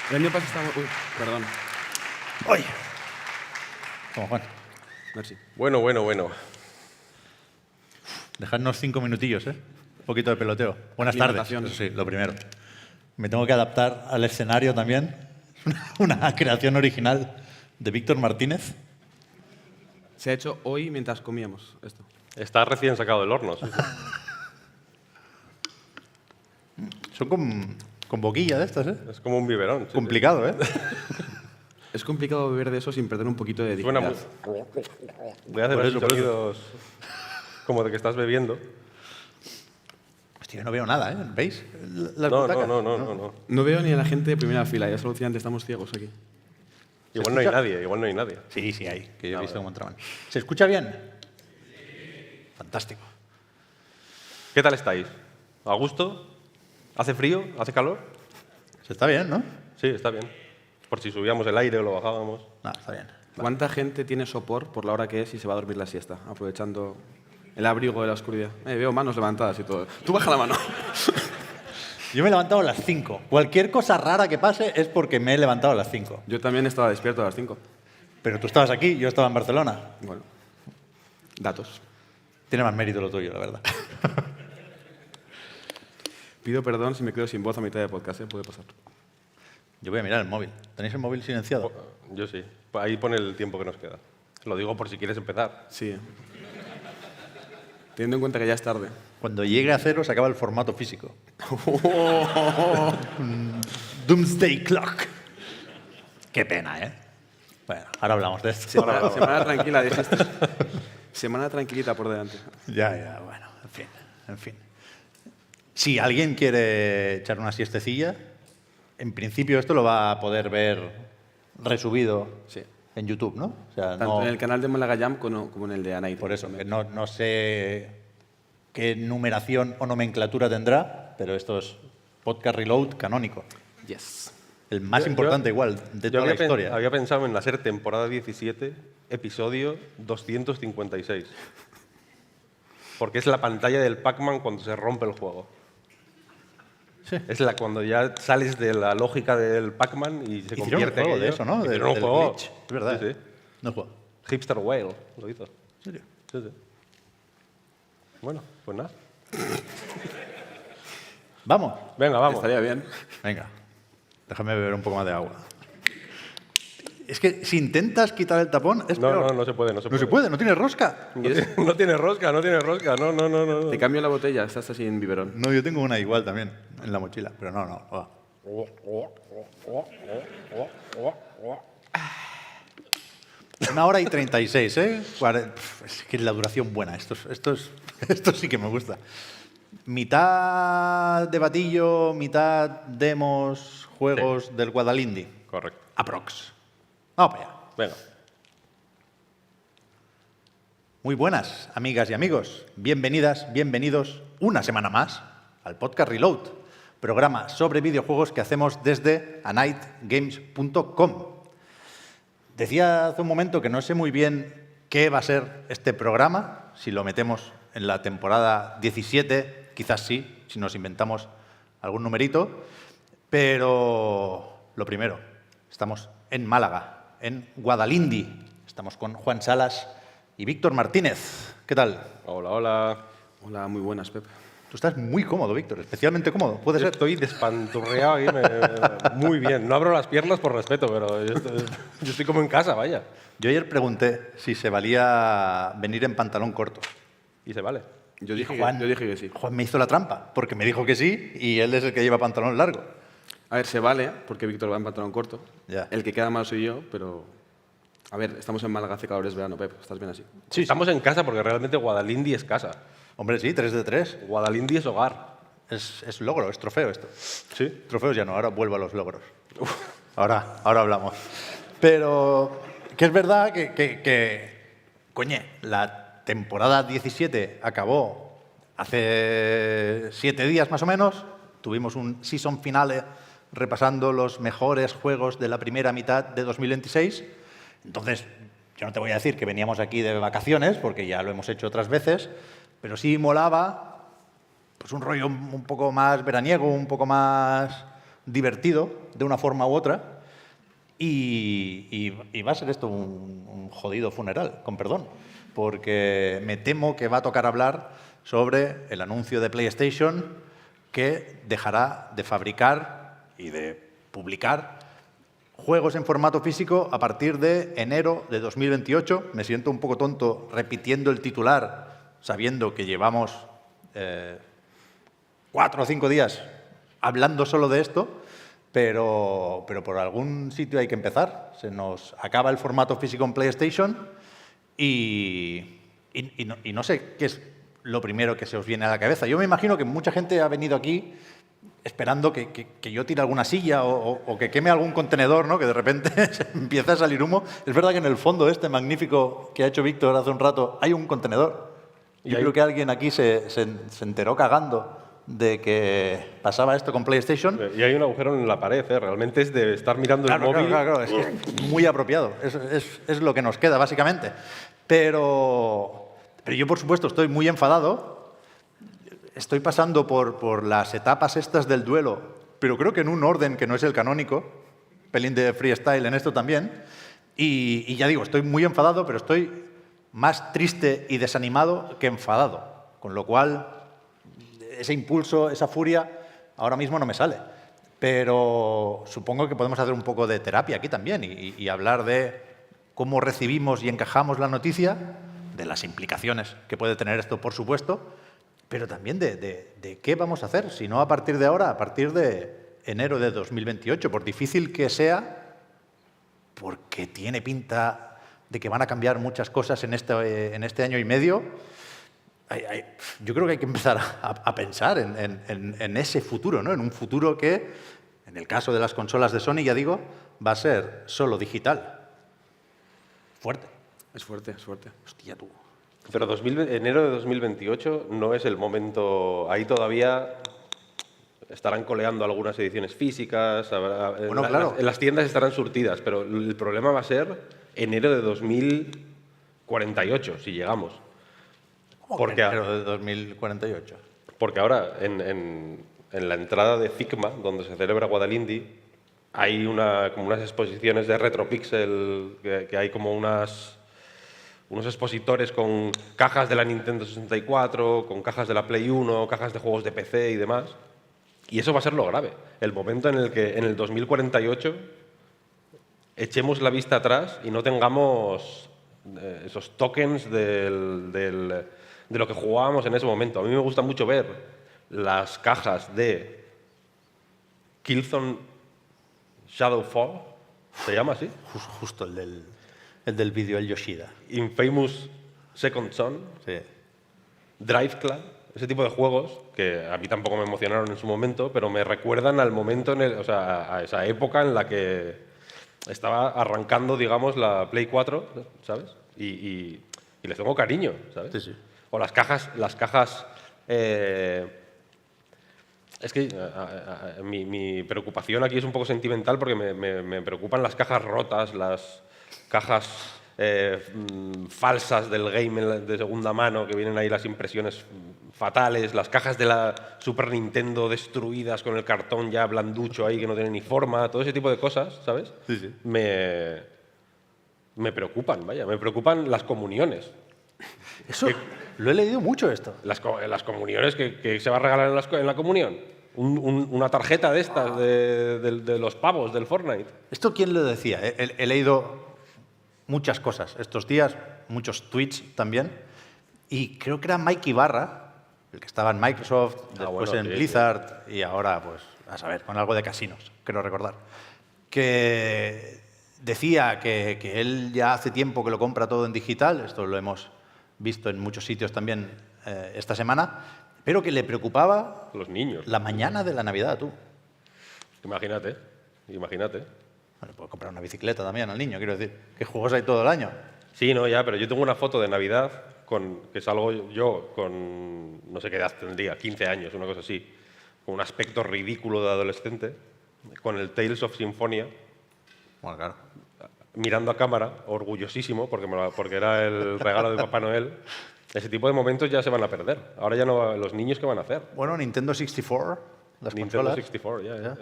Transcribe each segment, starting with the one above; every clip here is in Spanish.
El año pasado estábamos... Uy, perdón. ¡Oye! Como Juan. Merci. Bueno, bueno, bueno. Dejadnos 5 minutillos, ¿eh? Un poquito de peloteo. Buenas tardes, Aclimatación. eso sí, lo primero. Me tengo que adaptar al escenario también. Una creación original de Víctor Martínez. Se ha hecho hoy mientras comíamos esto. Está recién sacado del horno. Sí, sí. Son con boquilla de estas, ¿eh? Es como un biberón. Sí, Complicado, ¿eh? Es complicado beber de eso sin perder un poquito de sí. Suena dignidad. muy... Voy a hacer Por así eso, por eso. sonidos como de que estás bebiendo. Hostia, yo no veo nada, ¿eh? ¿Veis? Las No, butacas. no. No veo ni a la gente de primera fila. Ya es alucinante, estamos ciegos aquí. Igual no hay nadie, igual no hay nadie. Sí, sí hay, que yo he visto cómo entraban. ¿Se escucha bien? Fantástico. ¿Qué tal estáis? ¿A gusto? ¿Hace frío? ¿Hace calor? Se está bien, ¿no? Sí, está bien. Por si subíamos el aire o lo bajábamos. No, está bien. ¿Cuánta gente tiene sopor por la hora que es y se va a dormir la siesta? Aprovechando el abrigo de la oscuridad. Veo manos levantadas y todo. Tú baja la mano. Yo me he levantado a las 5. Cualquier cosa rara que pase es porque me he levantado a las 5. Yo también estaba despierto a las 5. Pero tú estabas aquí, yo estaba en Barcelona. Bueno, datos. Tiene más mérito lo tuyo, la verdad. Pido perdón si me quedo sin voz a mitad de podcast, puede pasar. Yo voy a mirar el móvil. ¿Tenéis el móvil silenciado? Yo sí. Ahí pone el tiempo que nos queda. Lo digo por si quieres empezar. Sí. Teniendo en cuenta que ya es tarde. Cuando llegue a 0 se acaba el formato físico. Doomsday Clock. Qué pena, ¿eh? Bueno, ahora hablamos de esto. Semana tranquila, dijiste. Semana tranquilita por delante. Ya, bueno, en fin. Si alguien quiere echar una siestecilla, en principio esto lo va a poder ver resubido Sí. en YouTube, ¿no? O sea, Tanto no, en el canal de Málaga Jam como en el de Anaid. por eso, que no sé qué numeración o nomenclatura tendrá, pero esto es Podcast Reload canónico. Yes. El más Yo- importante igual de Yo toda la historia. había pensado en hacer temporada 17, episodio 256. Porque es la pantalla del Pac-Man cuando se rompe el juego. Sí. Es cuando ya sales de la lógica del Pac-Man y se Hicieron un convierte juego en de ello. eso, ¿no? Hicieron un Del juego. glitch. Es verdad. Sí, sí. No he jugado. Hipster Whale lo hizo. ¿En serio? Sí, sí. Bueno, pues nada. Vamos. Venga, vamos. Estaría bien. Venga. Déjame beber un poco más de agua. Es que si intentas quitar el tapón, es peor. No se puede, no se No puede. se puede, no tiene rosca. No tiene rosca, no tiene rosca. No. Te cambio la botella, estás así en biberón. No, yo tengo una igual también en la mochila, pero no. Va. 1 hora y 36, ¿eh? Es que es la duración buena. Esto sí que me gusta. Mitad debatillo, mitad demos, juegos del Guadalindi. Correcto. Aprox. Vamos para allá. Venga. Muy buenas, amigas y amigos. Bienvenidas, bienvenidos una semana más al Podcast Reload, programa sobre videojuegos que hacemos desde anightgames.com. Decía hace un momento que no sé muy bien qué va a ser este programa, si lo metemos en la temporada 17, quizás sí, si nos inventamos algún numerito, pero lo primero, estamos en Málaga, en Guadalindi. Estamos con Juan Salas y Víctor Martínez. ¿Qué tal? Hola, hola. Hola, muy buenas, Pep. Tú estás muy cómodo, Víctor, especialmente cómodo. ¿Puede ser? Estoy despanturreado ahí. Muy bien. No abro las piernas por respeto, pero yo estoy como en casa, vaya. Yo ayer pregunté si se valía venir en pantalón corto. Y se vale. Yo dije que sí. Juan me hizo la trampa, porque me dijo que sí y él es el que lleva pantalón largo. A ver, se vale, porque Víctor va en pantalón corto. Ya. El que queda mal soy yo, pero... A ver, estamos en Málaga, hace calor, es verano, Pep. ¿Estás bien así? Sí, Estamos en casa porque realmente Guadalindi es casa. Hombre, sí, 3 de 3. Guadalindi es hogar. Es logro, es trofeo esto. Sí. Trofeos ya no, ahora vuelvo a los logros. Ahora hablamos. Pero que es verdad coñe, la temporada 17 acabó hace 7 días más o menos. Tuvimos un season finale repasando los mejores juegos de la primera mitad de 2026. Entonces, yo no te voy a decir que veníamos aquí de vacaciones, porque ya lo hemos hecho otras veces, pero sí molaba pues un rollo un poco más veraniego, un poco más divertido de una forma u otra y va a ser esto un jodido funeral, con perdón, porque me temo que va a tocar hablar sobre el anuncio de PlayStation que dejará de fabricar y de publicar juegos en formato físico a partir de enero de 2028. Me siento un poco tonto repitiendo el titular, sabiendo que llevamos 4 o 5 días hablando solo de esto, pero por algún sitio hay que empezar. Se nos acaba el formato físico en PlayStation y no sé qué es lo primero que se os viene a la cabeza. Yo me imagino que mucha gente ha venido aquí esperando que yo tire alguna silla o que queme algún contenedor, ¿no? Que de repente empieza a salir humo. Es verdad que en el fondo este magnífico que ha hecho Víctor hace un rato hay un contenedor. Yo creo que alguien aquí se enteró cagando de que pasaba esto con PlayStation. Y hay un agujero en la pared, ¿eh? Realmente es de estar mirando el móvil. Claro, es que es muy apropiado. Es lo que nos queda, básicamente. Pero yo, por supuesto, estoy muy enfadado. Estoy pasando por las etapas estas del duelo, pero creo que en un orden que no es el canónico. Pelín de freestyle en esto también. Y ya digo, estoy muy enfadado, pero estoy más triste y desanimado que enfadado. Con lo cual, ese impulso, esa furia, ahora mismo no me sale. Pero supongo que podemos hacer un poco de terapia aquí también y hablar de cómo recibimos y encajamos la noticia, de las implicaciones que puede tener esto, por supuesto, pero también de qué vamos a hacer, si no a partir de ahora, a partir de enero de 2028, por difícil que sea, porque tiene pinta de que van a cambiar muchas cosas en este año y medio. Yo creo que hay que empezar a pensar en ese futuro, ¿no? En un futuro que, en el caso de las consolas de Sony, ya digo, va a ser solo digital. Fuerte. Es fuerte, es fuerte. Hostia, tú. Pero enero de 2028 no es el momento. Ahí todavía estarán coleando algunas ediciones físicas. Claro. Las tiendas estarán surtidas, pero el problema va a ser enero de 2048, si llegamos. Porque enero de 2048. Porque ahora, en la entrada de Figma, donde se celebra Guadalindi, hay como unas exposiciones de Retropixel, que hay como unos expositores con cajas de la Nintendo 64, con cajas de la Play 1, cajas de juegos de PC y demás. Y eso va a ser lo grave. El momento en el que en el 2048 echemos la vista atrás y no tengamos esos tokens de lo que jugábamos en ese momento. A mí me gusta mucho ver las cajas de Killzone Shadowfall, ¿se llama así? Justo el del vídeo, el Yoshida. Infamous Second Son, Sí. Drive Club, ese tipo de juegos que a mí tampoco me emocionaron en su momento, pero me recuerdan al momento, a esa época en la que estaba arrancando, digamos, la Play 4, ¿sabes? Y les tengo cariño, ¿sabes? Sí, sí. O las cajas. Es que mi preocupación aquí es un poco sentimental porque me preocupan las cajas rotas, las cajas falsas del game de segunda mano, que vienen ahí las impresiones fatales, las cajas de la Super Nintendo destruidas con el cartón ya blanducho ahí que no tiene ni forma, todo ese tipo de cosas, ¿sabes? Sí, sí. Me preocupan, vaya, me preocupan las comuniones. Eso, lo he leído mucho esto. Las comuniones que se va a regalar en la comunión. Una tarjeta de estas, de los pavos del Fortnite. ¿Esto quién lo decía? He leído muchas cosas estos días, muchos tweets también, y creo que era Mike Ibarra, el que estaba en Microsoft, después en Blizzard, y ahora, pues, a saber, con algo de casinos, creo recordar, que decía que él ya hace tiempo que lo compra todo en digital, esto lo hemos visto en muchos sitios también esta semana, pero que le preocupaba los niños. La mañana de la Navidad, tú. Imagínate. Bueno, puedo comprar una bicicleta también al niño, quiero decir, que juegos hay todo el año. Sí, no, ya, pero yo tengo una foto de Navidad que salgo yo con, no sé qué edad tendría, 15 años, una cosa así, con un aspecto ridículo de adolescente, con el Tales of Symphonia. Bueno, claro. Mirando a cámara, orgullosísimo, porque era el regalo de Papá Noel. Ese tipo de momentos ya se van a perder. Ahora ya no, los niños, ¿qué van a hacer? Bueno, Nintendo 64, las Nintendo consolas. 64, ya.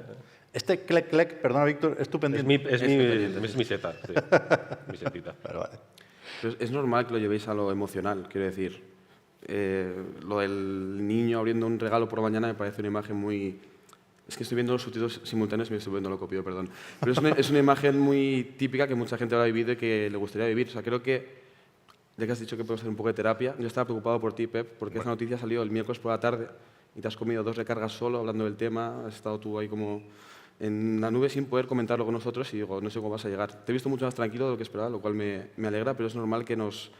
Este clec, perdona Víctor, es tu pendiente. Es mi seta, sí. Mi setita. Vale. Pero es normal que lo llevéis a lo emocional, quiero decir. Lo del niño abriendo un regalo por la mañana me parece una imagen muy... Es que estoy viendo los subtítulos simultáneos y me estoy volviendo loco, pido perdón. Pero es una imagen muy típica que mucha gente habrá vivido y que le gustaría vivir. O sea, creo que, ya que has dicho que podemos hacer un poco de terapia, yo estaba preocupado por ti, Pep, porque esta noticia salió el miércoles por la tarde y te has comido 2 recargas solo hablando del tema. Has estado tú ahí como en la nube sin poder comentarlo con nosotros y digo, no sé cómo vas a llegar. Te he visto mucho más tranquilo de lo que esperaba, lo cual me alegra, pero es normal que nos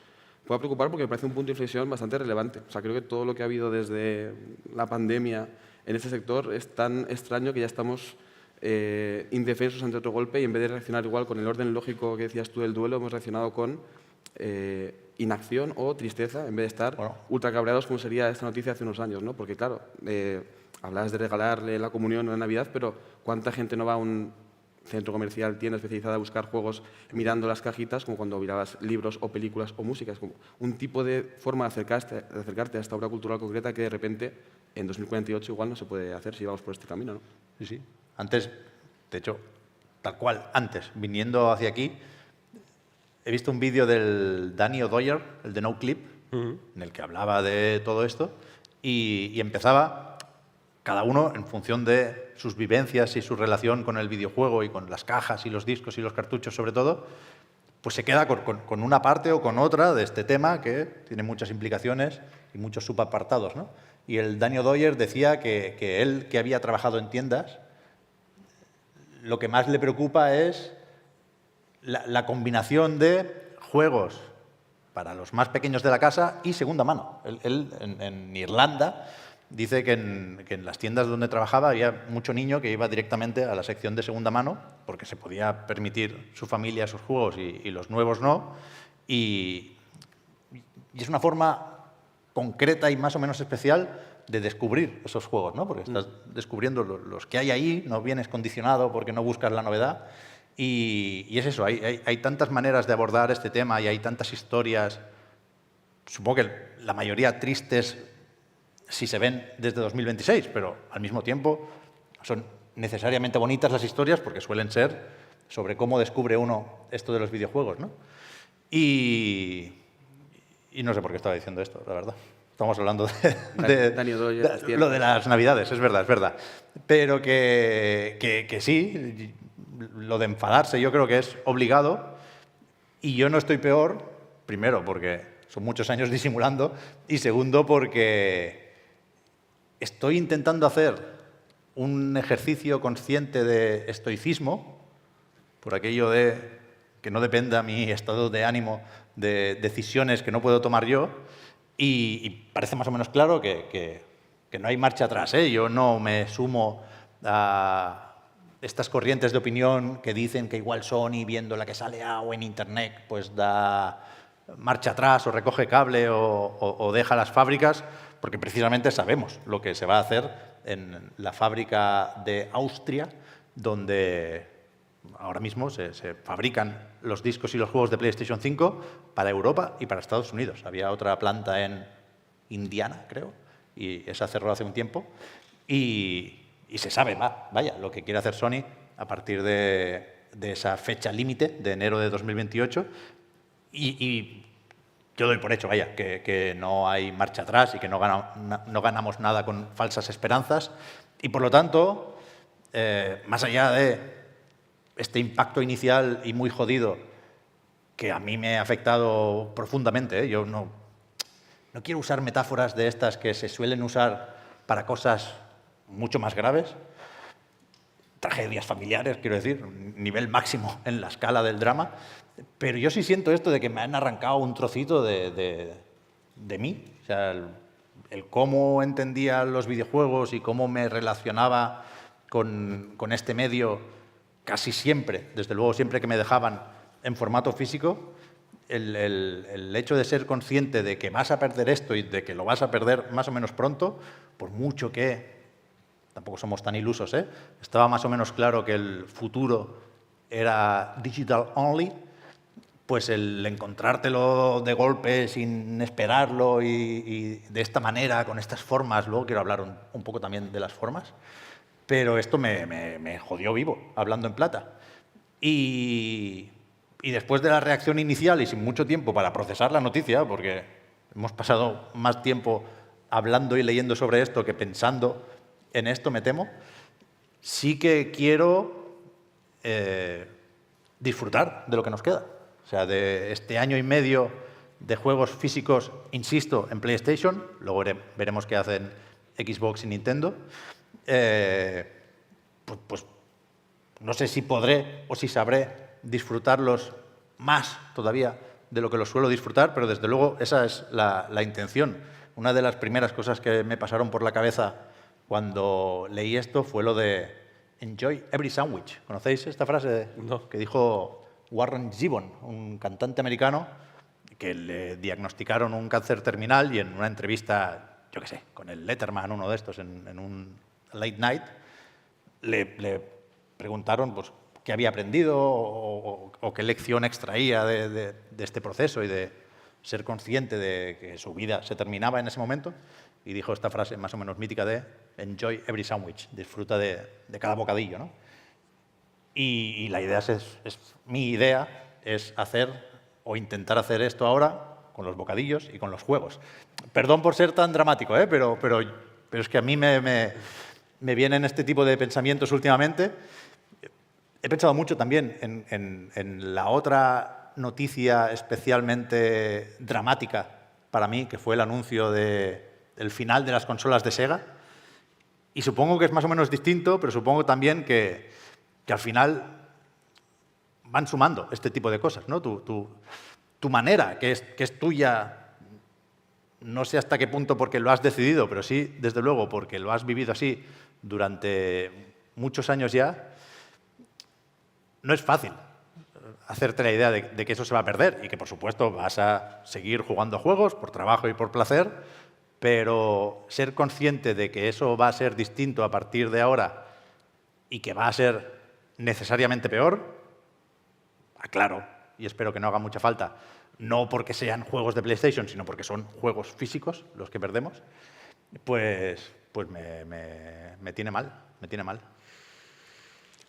pueda preocupar porque me parece un punto de inflexión bastante relevante. O sea, creo que todo lo que ha habido desde la pandemia en este sector es tan extraño que ya estamos indefensos ante otro golpe y en vez de reaccionar igual con el orden lógico que decías tú del duelo, hemos reaccionado con inacción o tristeza en vez de estar ultra cabreados como sería esta noticia hace unos años, ¿no? Porque claro, hablabas de regalarle la comunión en la Navidad, pero ¿cuánta gente no va a un centro comercial, tienda especializada a buscar juegos mirando las cajitas como cuando mirabas libros o películas o música? Es como un tipo de forma de acercarte a esta obra cultural concreta que de repente en 2048 igual no se puede hacer si vamos por este camino, ¿no? Sí, sí. Antes, de hecho, tal cual, antes, viniendo hacia aquí, he visto un vídeo del Danny O'Dwyer, el de No Clip, en el que hablaba de todo esto y empezaba cada uno en función de sus vivencias y su relación con el videojuego y con las cajas y los discos y los cartuchos sobre todo, pues se queda con una parte o con otra de este tema que tiene muchas implicaciones y muchos subapartados, ¿no? Y el Danny O'Dwyer decía que él, que había trabajado en tiendas, lo que más le preocupa es la combinación de juegos para los más pequeños de la casa y segunda mano. Él en Irlanda dice que en las tiendas donde trabajaba había mucho niño que iba directamente a la sección de segunda mano porque se podía permitir su familia sus juegos y los nuevos no. Y es una forma concreta y más o menos especial de descubrir esos juegos, ¿no? Porque estás descubriendo los que hay ahí, no vienes condicionado porque no buscas la novedad. Y es eso, hay tantas maneras de abordar este tema y hay tantas historias, supongo que la mayoría tristes si se ven desde 2026, pero al mismo tiempo son necesariamente bonitas las historias porque suelen ser sobre cómo descubre uno esto de los videojuegos, ¿no? Y no sé por qué estaba diciendo esto, la verdad. Estamos hablando de lo de las Navidades, es verdad. Pero que sí, lo de enfadarse yo creo que es obligado y yo no estoy peor, primero porque son muchos años disimulando y segundo porque estoy intentando hacer un ejercicio consciente de estoicismo por aquello de que no dependa mi estado de ánimo de decisiones que no puedo tomar yo y parece más o menos claro que no hay marcha atrás, ¿eh? Yo no me sumo a estas corrientes de opinión que dicen que igual Sony, viendo la que sale o en Internet, pues da marcha atrás o recoge cable o deja las fábricas, porque precisamente sabemos lo que se va a hacer en la fábrica de Austria, donde ahora mismo se fabrican los discos y los juegos de PlayStation 5 para Europa y para Estados Unidos. Había otra planta en Indiana, creo, y esa cerró hace un tiempo. Y se sabe, vaya, lo que quiere hacer Sony a partir de esa fecha límite de enero de 2028. Y yo doy por hecho, vaya, que no hay marcha atrás y que no ganamos nada con falsas esperanzas. Y por lo tanto, más allá de este impacto inicial y muy jodido que a mí me ha afectado profundamente, ¿eh? Yo no quiero usar metáforas de estas que se suelen usar para cosas mucho más graves, tragedias familiares, quiero decir, nivel máximo en la escala del drama, pero yo sí siento esto de que me han arrancado un trocito de mí, o sea, el cómo entendía los videojuegos y cómo me relacionaba con este medio casi siempre, desde luego siempre que me dejaban en formato físico, el hecho de ser consciente de que vas a perder esto y de que lo vas a perder más o menos pronto, por mucho que tampoco somos tan ilusos, ¿eh? Estaba más o menos claro que el futuro era digital only, pues el encontrártelo de golpe sin esperarlo y de esta manera, con estas formas, luego quiero hablar un poco también de las formas, pero esto me jodió vivo, hablando en plata. Y después de la reacción inicial y sin mucho tiempo para procesar la noticia, porque hemos pasado más tiempo hablando y leyendo sobre esto que pensando en esto, me temo, sí que quiero disfrutar de lo que nos queda. O sea, de este año y medio de juegos físicos, insisto, en PlayStation, luego veremos qué hacen Xbox y Nintendo, pues no sé si podré o si sabré disfrutarlos más todavía de lo que los suelo disfrutar, pero desde luego esa es la intención. Una de las primeras cosas que me pasaron por la cabeza cuando leí esto fue lo de enjoy every sandwich. ¿Conocéis esta frase? No. Que dijo Warren Zevon, un cantante americano que le diagnosticaron un cáncer terminal y en una entrevista, yo qué sé, con el Letterman, uno de estos, en un late night, le preguntaron pues, qué había aprendido o qué lección extraía de este proceso y de ser consciente de que su vida se terminaba en ese momento. Y dijo esta frase más o menos mítica de enjoy every sandwich, disfruta de cada bocadillo, ¿no? Y la idea mi idea es hacer o intentar hacer esto ahora con los bocadillos y con los juegos. Perdón por ser tan dramático, pero es que a mí me vienen este tipo de pensamientos últimamente. He pensado mucho también en la otra noticia especialmente dramática para mí, que fue el anuncio del final de las consolas de Sega. Y supongo que es más o menos distinto, pero supongo también que al final van sumando este tipo de cosas, ¿no? Tu manera, que es tuya, no sé hasta qué punto porque lo has decidido, pero sí, desde luego, porque lo has vivido así durante muchos años ya, no es fácil hacerte la idea de que eso se va a perder y que, por supuesto, vas a seguir jugando a juegos por trabajo y por placer, pero ser consciente de que eso va a ser distinto a partir de ahora y que va a ser necesariamente peor, aclaro, y espero que no haga mucha falta, no porque sean juegos de PlayStation, sino porque son juegos físicos los que perdemos, pues me tiene mal, me tiene mal.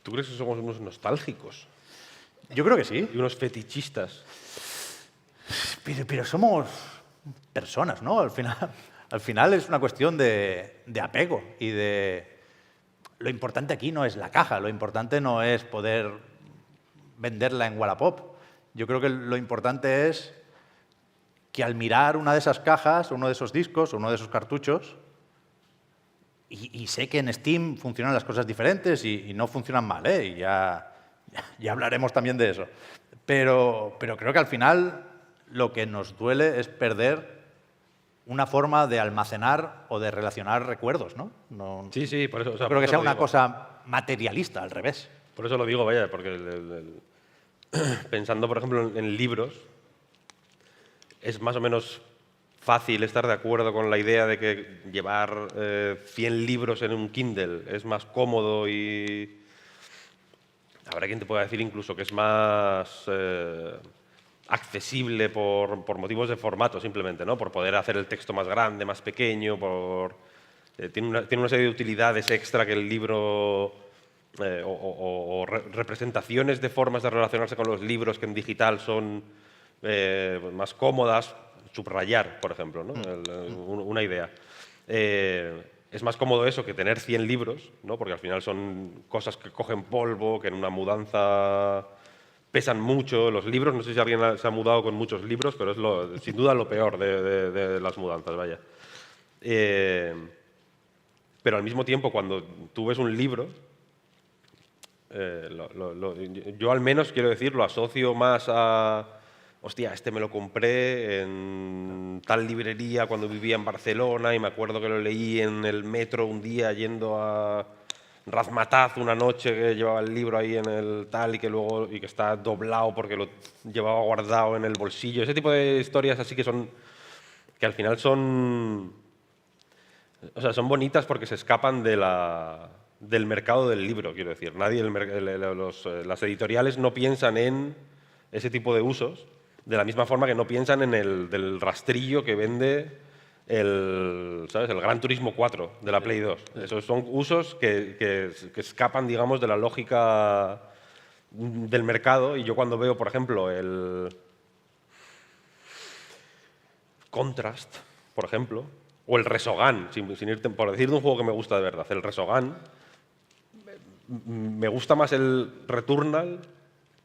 ¿Tú crees que somos unos nostálgicos? Yo creo que sí. Y unos fetichistas. Pero somos personas, ¿no? Al final es una cuestión de apego y de... Lo importante aquí no es la caja, lo importante no es poder venderla en Wallapop. Yo creo que lo importante es que al mirar una de esas cajas, uno de esos discos, uno de esos cartuchos, y sé que en Steam funcionan las cosas diferentes y no funcionan mal, ¿eh? Y ya hablaremos también de eso. Pero creo que al final lo que nos duele es perder una forma de almacenar o de relacionar recuerdos, ¿no? Sí, por eso. O sea, no creo que sea una digo. cosa materialista, al revés. Por eso lo digo, vaya, porque pensando, por ejemplo, en libros, es más o menos fácil estar de acuerdo con la idea de que llevar 100 libros en un Kindle es más cómodo y habrá quien te pueda decir incluso que es más accesible por motivos de formato simplemente, ¿no? Por poder hacer el texto más grande, más pequeño, tiene una serie de utilidades extra que el libro o representaciones de formas de relacionarse con los libros que en digital son más cómodas. Subrayar, por ejemplo, ¿no? Una idea. Es más cómodo eso que tener 100 libros, ¿no? Porque al final son cosas que cogen polvo, que en una mudanza pesan mucho. Los libros, no sé si alguien se ha mudado con muchos libros, pero es sin duda lo peor de las mudanzas, vaya. Pero al mismo tiempo, cuando tú ves un libro, yo al menos, quiero decir, lo asocio más a... Hostia, este me lo compré en tal librería cuando vivía en Barcelona y me acuerdo que lo leí en el metro un día yendo a Razmataz una noche que llevaba el libro ahí en el tal y que está doblado porque lo llevaba guardado en el bolsillo. Ese tipo de historias así que al final son bonitas porque se escapan del mercado del libro, quiero decir. Las editoriales no piensan en ese tipo de usos. De la misma forma que no piensan en el del rastrillo que vende ¿sabes? El Gran Turismo 4 de la Play 2. Esos son usos que escapan, digamos, de la lógica del mercado. Y yo cuando veo, por ejemplo, el Contrast, por ejemplo, o el Resogun, sin irte, por decir de un juego que me gusta de verdad, el Resogun, me gusta más el Returnal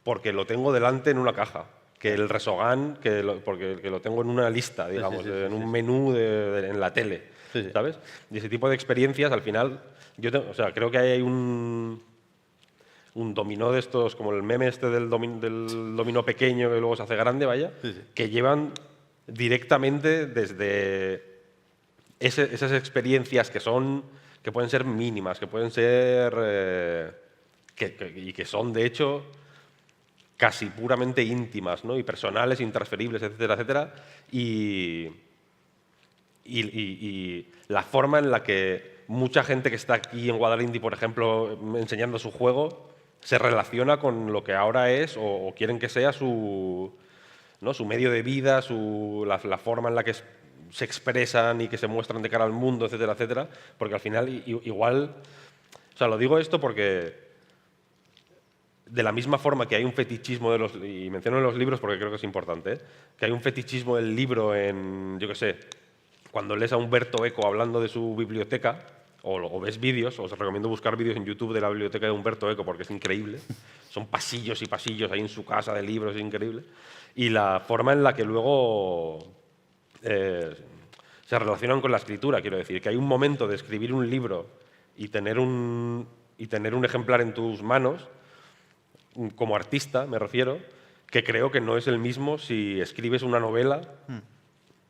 porque lo tengo delante en una caja, que el Resogun porque lo tengo en una lista, digamos, en un menú en la tele, ¿sabes? Y ese tipo de experiencias, al final, o sea, creo que hay un dominó de estos, como el meme este del dominó pequeño que luego se hace grande, vaya, que llevan directamente desde esas experiencias que pueden ser mínimas, que pueden ser y que son de hecho casi puramente íntimas, ¿no? Y personales, intransferibles, etcétera, etcétera, y la forma en la que mucha gente que está aquí en Guadalindi, por ejemplo, enseñando su juego, se relaciona con lo que ahora es o quieren que sea su medio de vida, la forma en la que se expresan y que se muestran de cara al mundo, etcétera, etcétera, porque al final igual, o sea, lo digo esto porque de la misma forma que hay un fetichismo y menciono en los libros porque creo que es importante, que hay un fetichismo del libro yo qué sé, cuando lees a Umberto Eco hablando de su biblioteca, o ves vídeos, os recomiendo buscar vídeos en YouTube de la biblioteca de Umberto Eco porque es increíble. Son pasillos y pasillos ahí en su casa de libros, es increíble. Y la forma en la que luego se relacionan con la escritura, quiero decir, que hay un momento de escribir un libro y tener un ejemplar en tus manos, como artista me refiero, que creo que no es el mismo si escribes una novela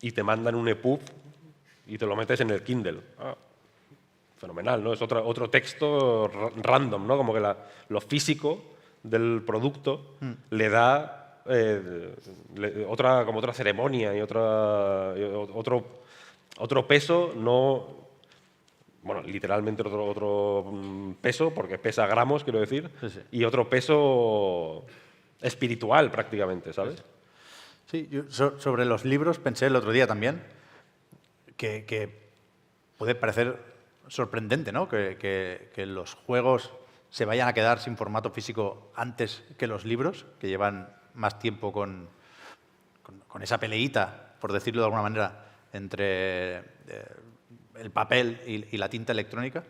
y te mandan un EPUB y te lo metes en el Kindle. Fenomenal, ¿no? Es otro texto random, ¿no? Como que lo físico del producto le da como otra ceremonia y otro peso, no, bueno, literalmente otro peso, porque pesa gramos, quiero decir, y otro peso espiritual prácticamente, ¿sabes? Sí, yo sobre los libros pensé el otro día también que puede parecer sorprendente, ¿no? Que los juegos se vayan a quedar sin formato físico antes que los libros, que llevan más tiempo con esa peleíta, por decirlo de alguna manera, entre el papel y la tinta electrónica.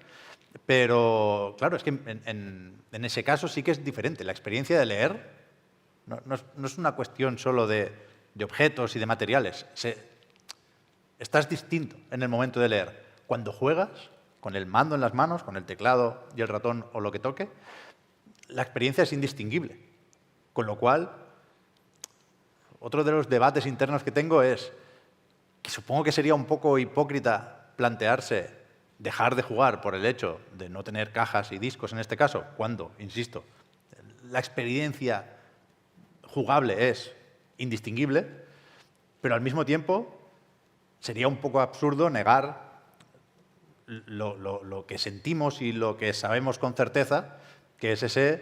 Pero, claro, es que en ese caso sí que es diferente. La experiencia de leer no es una cuestión solo de objetos y de materiales. Estás distinto en el momento de leer. Cuando juegas, con el mando en las manos, con el teclado y el ratón o lo que toque, la experiencia es indistinguible. Con lo cual, otro de los debates internos que tengo es que supongo que sería un poco hipócrita plantearse dejar de jugar por el hecho de no tener cajas y discos en este caso, cuando, insisto, la experiencia jugable es indistinguible, pero al mismo tiempo sería un poco absurdo negar lo que sentimos y lo que sabemos con certeza, que es ese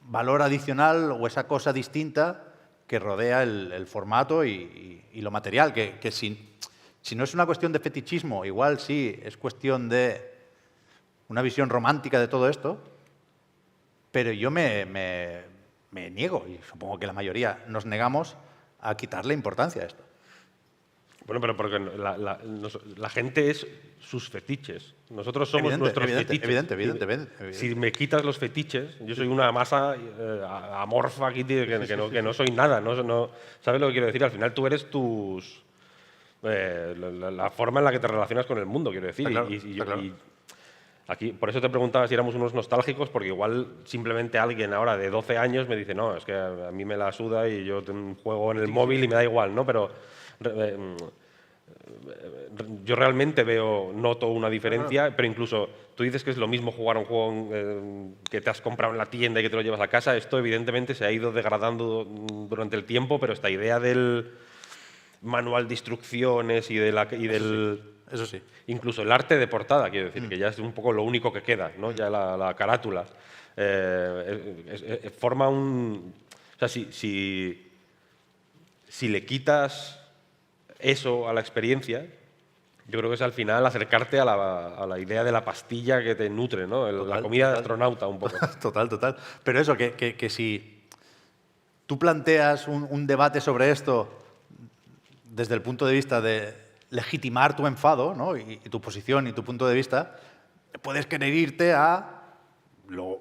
valor adicional o esa cosa distinta que rodea el formato y lo material, que si no es una cuestión de fetichismo, igual sí es cuestión de una visión romántica de todo esto, pero yo me niego, y supongo que la mayoría nos negamos a quitarle importancia a esto. Bueno, pero porque la gente es sus fetiches. Nosotros somos nuestros fetiches. Evidente. Si me quitas los fetiches, yo soy una masa amorfa aquí que no soy nada. No, ¿sabes lo que quiero decir? Al final tú eres la forma en la que te relacionas con el mundo, quiero decir. Claro. Y aquí, por eso te preguntaba si éramos unos nostálgicos, porque igual simplemente alguien ahora de 12 años me dice, no, es que a mí me la suda y yo juego en el móvil y me da igual, ¿no? Pero yo realmente noto una diferencia, pero incluso tú dices que es lo mismo jugar a un juego que te has comprado en la tienda y que te lo llevas a casa. Esto evidentemente se ha ido degradando durante el tiempo, pero esta idea del manual de instrucciones y del... Eso sí. Incluso el arte de portada, quiero decir, que ya es un poco lo único que queda, ¿no? Ya la carátula. Forma un... O sea, si le quitas eso a la experiencia, Yo creo que es al final acercarte a la idea de la pastilla que te nutre, ¿no? La comida de astronauta un poco. Total. Pero eso, que si tú planteas un debate sobre esto desde el punto de vista de legitimar tu enfado, ¿no? y tu posición y tu punto de vista, puedes querer irte a lo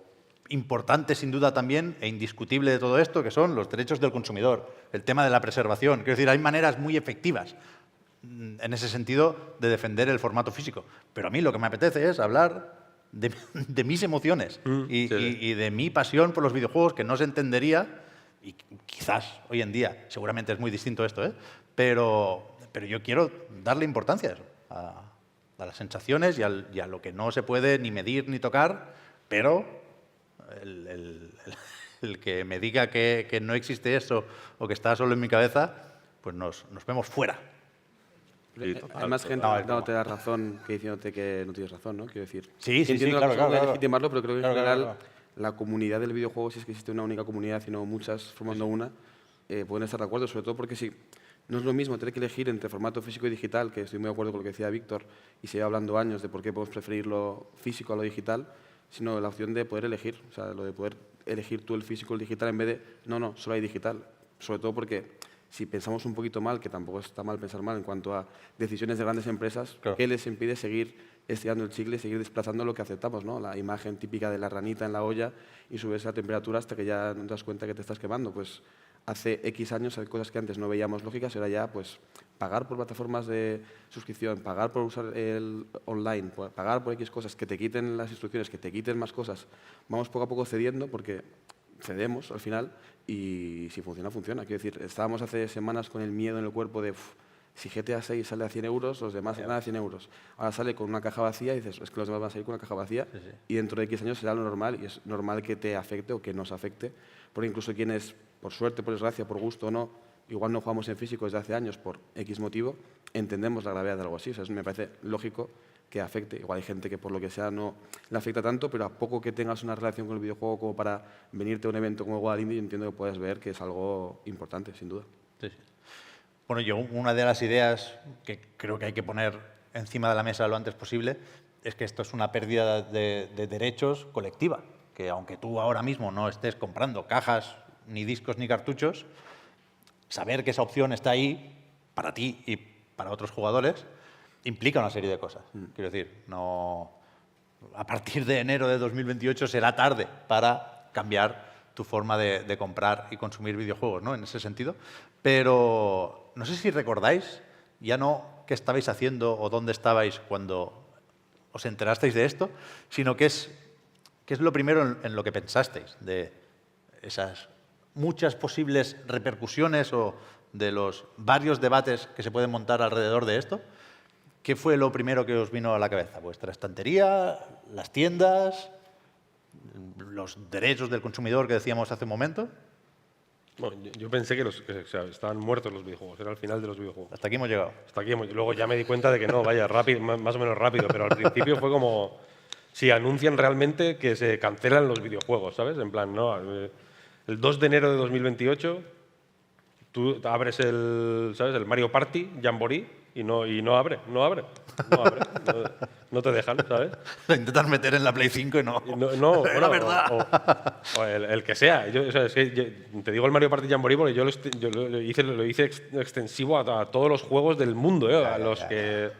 importante, sin duda también, e indiscutible de todo esto, que son los derechos del consumidor, el tema de la preservación. Quiero decir, hay maneras muy efectivas en ese sentido de defender el formato físico. Pero a mí lo que me apetece es hablar de mis emociones y de mi pasión por los videojuegos, que no se entendería, y quizás hoy en día seguramente es muy distinto esto, pero yo quiero darle importancia a eso, a las sensaciones y a lo que no se puede ni medir ni tocar, pero el que me diga que no existe eso o que está solo en mi cabeza, pues nos vemos fuera. Hay más gente dándote la razón que diciéndote que no tienes razón, ¿no? Quiero decir, Sí, entiendo claro, la cosa de claro. legitimarlo, pero creo que en Claro, general claro. la comunidad del videojuego, si es que existe una única comunidad, sino muchas formando una, pueden estar de acuerdo, sobre todo porque si no es lo mismo tener que elegir entre formato físico y digital, que estoy muy de acuerdo con lo que decía Víctor, y se lleva hablando años de por qué podemos preferir lo físico a lo digital, sino la opción de poder elegir, o sea, lo de poder elegir tú el físico o el digital en vez de, no, solo hay digital. Sobre todo porque si pensamos un poquito mal, que tampoco está mal pensar mal en cuanto a decisiones de grandes empresas, Claro. ¿qué les impide seguir estirando el chicle y seguir desplazando lo que aceptamos, ¿no? La imagen típica de la ranita en la olla y subes a temperatura hasta que ya no te das cuenta que te estás quemando. Pues hace X años hay cosas que antes no veíamos lógicas y ahora ya pues pagar por plataformas de suscripción, pagar por usar el online, pagar por X cosas, que te quiten las instrucciones, que te quiten más cosas. Vamos poco a poco cediendo porque cedemos al final y si funciona, funciona. Quiero decir, estábamos hace semanas con el miedo en el cuerpo de si GTA 6 sale a 100 euros, los demás salen a 100 euros. Ahora sale con una caja vacía y dices, es que los demás van a salir con una caja vacía y dentro de X años será lo normal y es normal que te afecte o que nos afecte, porque incluso quienes, por suerte, por desgracia, por gusto o no, igual no jugamos en físico desde hace años por X motivo, entendemos la gravedad de algo así. O sea, me parece lógico que afecte. Igual hay gente que por lo que sea no le afecta tanto, pero a poco que tengas una relación con el videojuego como para venirte a un evento como Wild Indie, yo entiendo que puedes ver que es algo importante, sin duda. Sí. Bueno, yo una de las ideas que creo que hay que poner encima de la mesa lo antes posible es que esto es una pérdida de derechos colectiva, que aunque tú ahora mismo no estés comprando cajas, ni discos, ni cartuchos, saber que esa opción está ahí para ti y para otros jugadores implica una serie de cosas. Quiero decir, no, a partir de enero de 2028 será tarde para cambiar tu forma de comprar y consumir videojuegos, ¿no? En ese sentido. Pero no sé si recordáis, ya no qué estabais haciendo o dónde estabais cuando os enterasteis de esto, sino qué es lo primero en lo que pensasteis de esas muchas posibles repercusiones o de los varios debates que se pueden montar alrededor de esto. ¿Qué fue lo primero que os vino a la cabeza? ¿Vuestra estantería, las tiendas, los derechos del consumidor que decíamos hace un momento? Bueno, yo pensé que estaban muertos los videojuegos, era el final de los videojuegos. Hasta aquí hemos llegado. Hasta aquí, luego ya me di cuenta de que no, vaya, rápido, más o menos rápido, pero al principio fue como si anuncian realmente que se cancelan los videojuegos, ¿sabes? En plan, no, el 2 de enero de 2028 tú abres el Mario Party, Jamboree, y no abre. No te dejan, ¿sabes? Lo intentas meter en la Play 5 y no. No, Era verdad. O el que sea. O sea, es que te digo el Mario Party Jamboree porque yo lo hice extensivo a todos los juegos del mundo, a los que